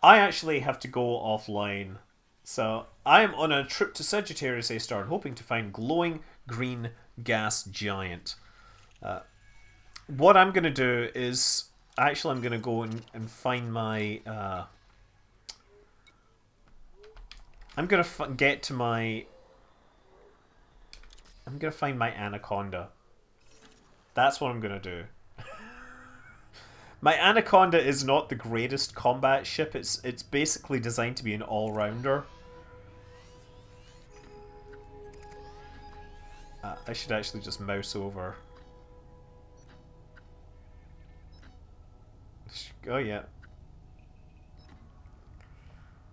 I actually have to go offline. So I am on a trip to Sagittarius A star and hoping to find glowing green gas giant. What I'm going to do is actually I'm going to go and find my I'm going to get to my I'm going to find my anaconda. That's what I'm going to do. My anaconda is not the greatest combat ship. It's basically designed to be an all-rounder. I should actually just mouse over. Oh yeah.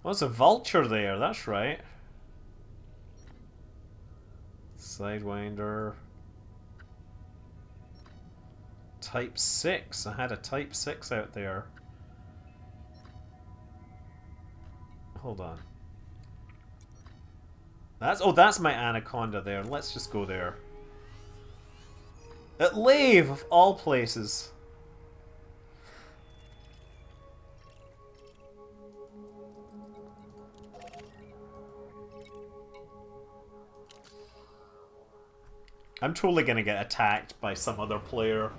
Well, there's a vulture there, that's right. Sidewinder. Type 6. I had a Type 6 out there. Hold on. That's my anaconda there. Let's just go there. At Lave, of all places. I'm totally gonna get attacked by some other player.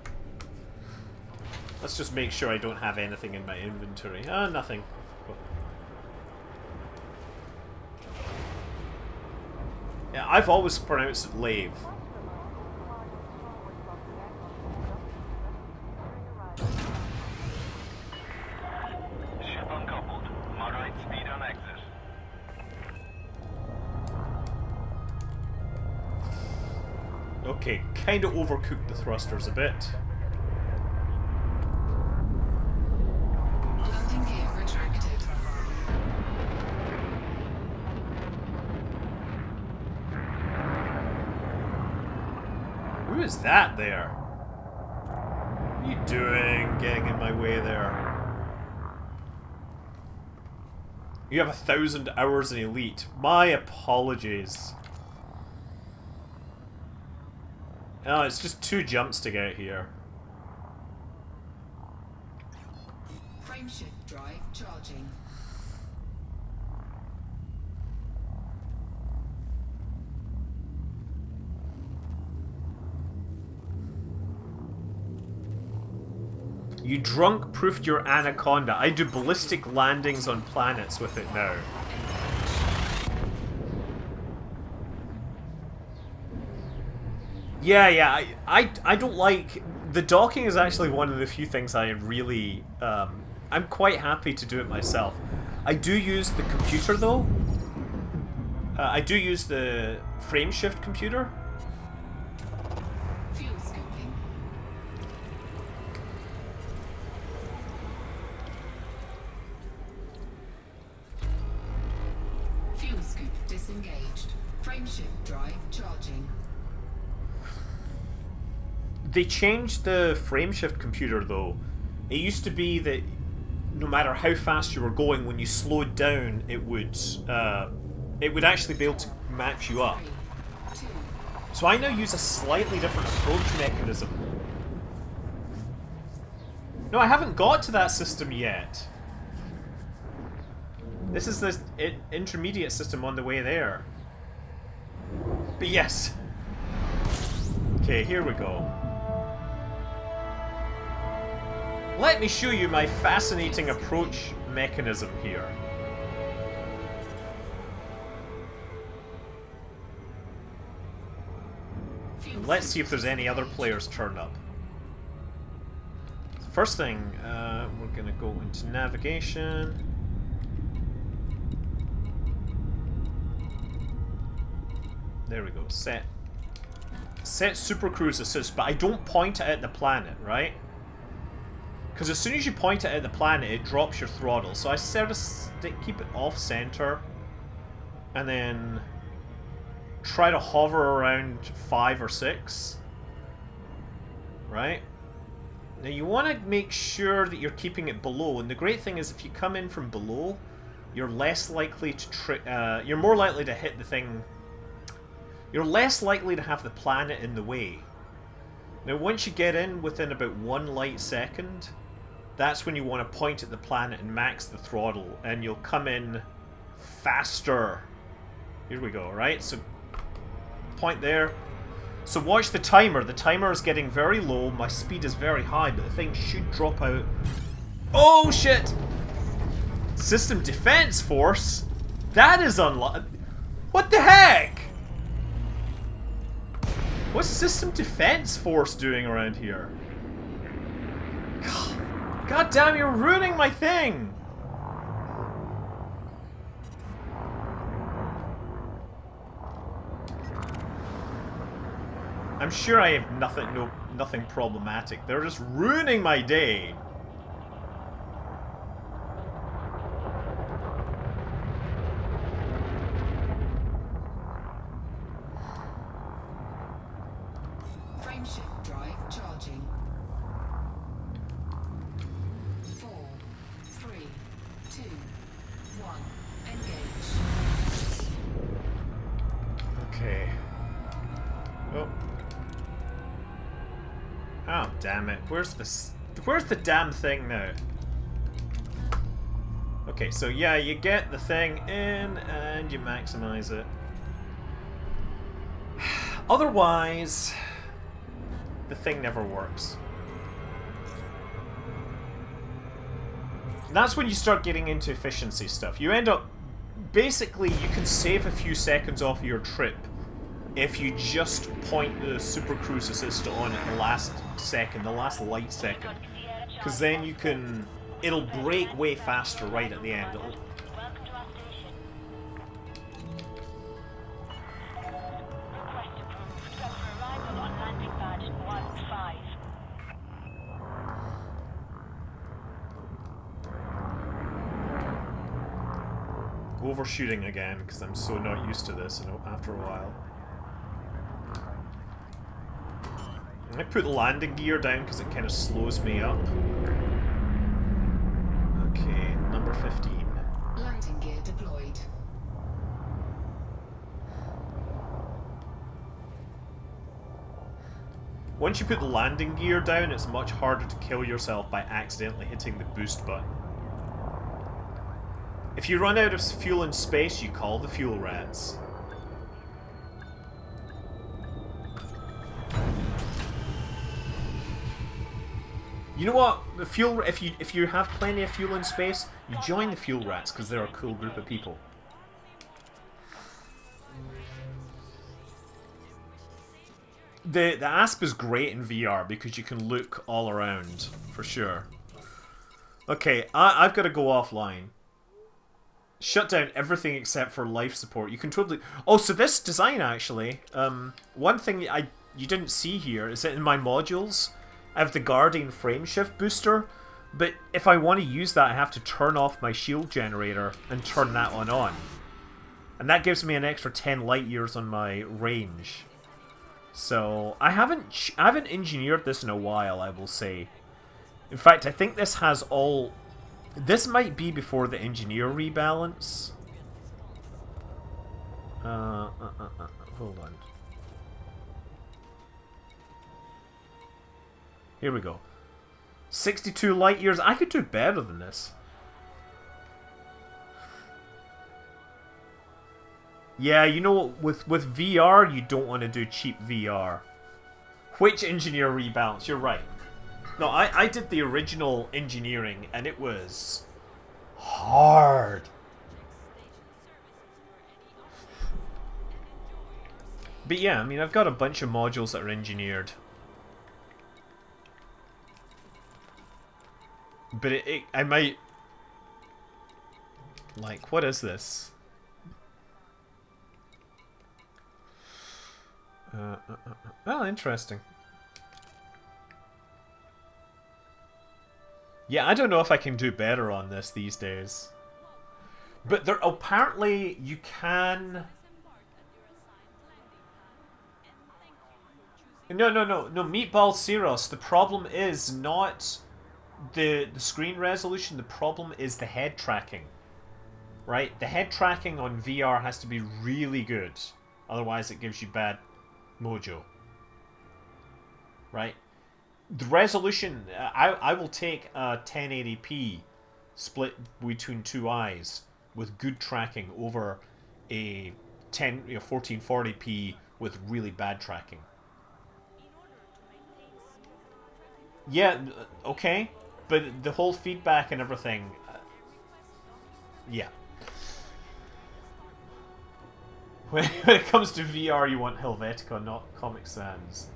Let's just make sure I don't have anything in my inventory. Nothing. Yeah, I've always pronounced it Lave. Ship uncoupled. Moderate speed on exit. Okay, kind of overcooked the thrusters a bit. Landing gear retracted. Who is that there? What are you doing getting in my way there? You have 1,000 hours in Elite. My apologies. Oh, it's just 2 jumps to get here. Frameshift drive charging. You drunk-proofed your anaconda. I do ballistic landings on planets with it now. Yeah, I don't like... The docking is actually one of the few things I really... I'm quite happy to do it myself. I do use the computer, though. I do use the frameshift computer. Fuel scooping. Fuel scoop disengaged. Frameshift drive charging. They changed the frameshift computer, though. It used to be that no matter how fast you were going, when you slowed down, it would actually be able to match you up. 3, 2, So I now use a slightly different approach mechanism. No, I haven't got to that system yet. This is the intermediate system on the way there. But yes. Okay, here we go. Let me show you my fascinating approach mechanism here. Let's see if there's any other players turn up. First thing, we're gonna go into navigation. There we go. Set Supercruise assist, but I don't point it at the planet, right? Because as soon as you point it at the planet, it drops your throttle. So I sort of keep it off center, and then try to hover around 5 or 6. Right? Now you want to make sure that you're keeping it below, and the great thing is if you come in from below, you're less likely to you're more likely to hit the thing. You're less likely to have the planet in the way. Now once you get in within about 1 light second, that's when you want to point at the planet and max the throttle, and you'll come in faster. Here we go, right? So point there. So watch the timer. The timer is getting very low. My speed is very high, but the thing should drop out. Oh shit! System Defense Force? That is unlucky. What the heck? What's System Defense Force doing around here? God damn, you're ruining my thing! I'm sure I have nothing problematic. They're just ruining my day. Frameshift drive charging. 4, 3, 2, 1. Engage. Okay. Oh. Oh, damn it. Where's the damn thing now? Okay, so yeah, you get the thing in and you maximize it. Otherwise, the thing never works. And that's when you start getting into efficiency stuff. You end up... Basically, you can save a few seconds off your trip if you just point the Super Cruise Assist on at the last second, the last light second. Because then you can... It'll brake way faster right at the end. Overshooting again, because I'm so not used to this after a while. I put landing gear down because it kind of slows me up. Okay, number 15. Landing gear deployed. Once you put the landing gear down, it's much harder to kill yourself by accidentally hitting the boost button. If you run out of fuel in space, you call the fuel rats. You know what? The fuel. If you have plenty of fuel in space, you join the fuel rats because they're a cool group of people. The ASP is great in VR because you can look all around for sure. Okay, I've got to go offline. Shut down everything except for life support. You can totally... Oh, so this design actually, one thing you didn't see here is that in my modules, I have the Guardian frameshift booster, but if I want to use that, I have to turn off my shield generator and turn that on. And that gives me an extra 10 light years on my range. So, I haven't engineered this in a while, I will say. In fact, I think this has all... This might be before the engineer rebalance. Hold on. Here we go. 62 light years. I could do better than this. Yeah, you know, with VR, you don't want to do cheap VR. Which engineer rebalance? You're right. No, I did the original engineering, and it was hard. But yeah, I mean, I've got a bunch of modules that are engineered. But I might... Like, what is this? Oh, interesting. Yeah, I don't know if I can do better on this these days. But there apparently you can... No, Meatball Ceros. The problem is not the screen resolution. The problem is the head tracking. Right? The head tracking on VR has to be really good. Otherwise it gives you bad mojo. Right? The resolution, I will take a 1080p split between two eyes with good tracking over a 1440p with really bad tracking. Yeah, okay, but the whole feedback and everything, yeah. When it comes to VR, you want Helvetica, not Comic Sans.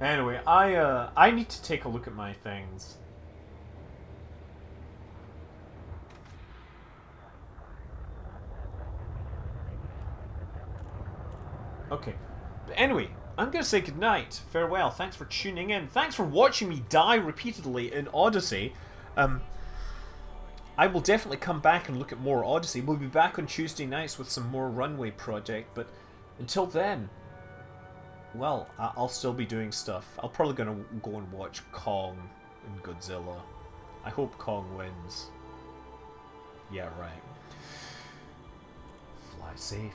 Anyway, I need to take a look at my things. Okay. But anyway, I'm going to say goodnight. Farewell. Thanks for tuning in. Thanks for watching me die repeatedly in Odyssey. I will definitely come back and look at more Odyssey. We'll be back on Tuesday nights with some more Runway Project, but until then, well, I'll still be doing stuff. I'm probably going to go and watch Kong and Godzilla. I hope Kong wins. Yeah, right. Fly safe.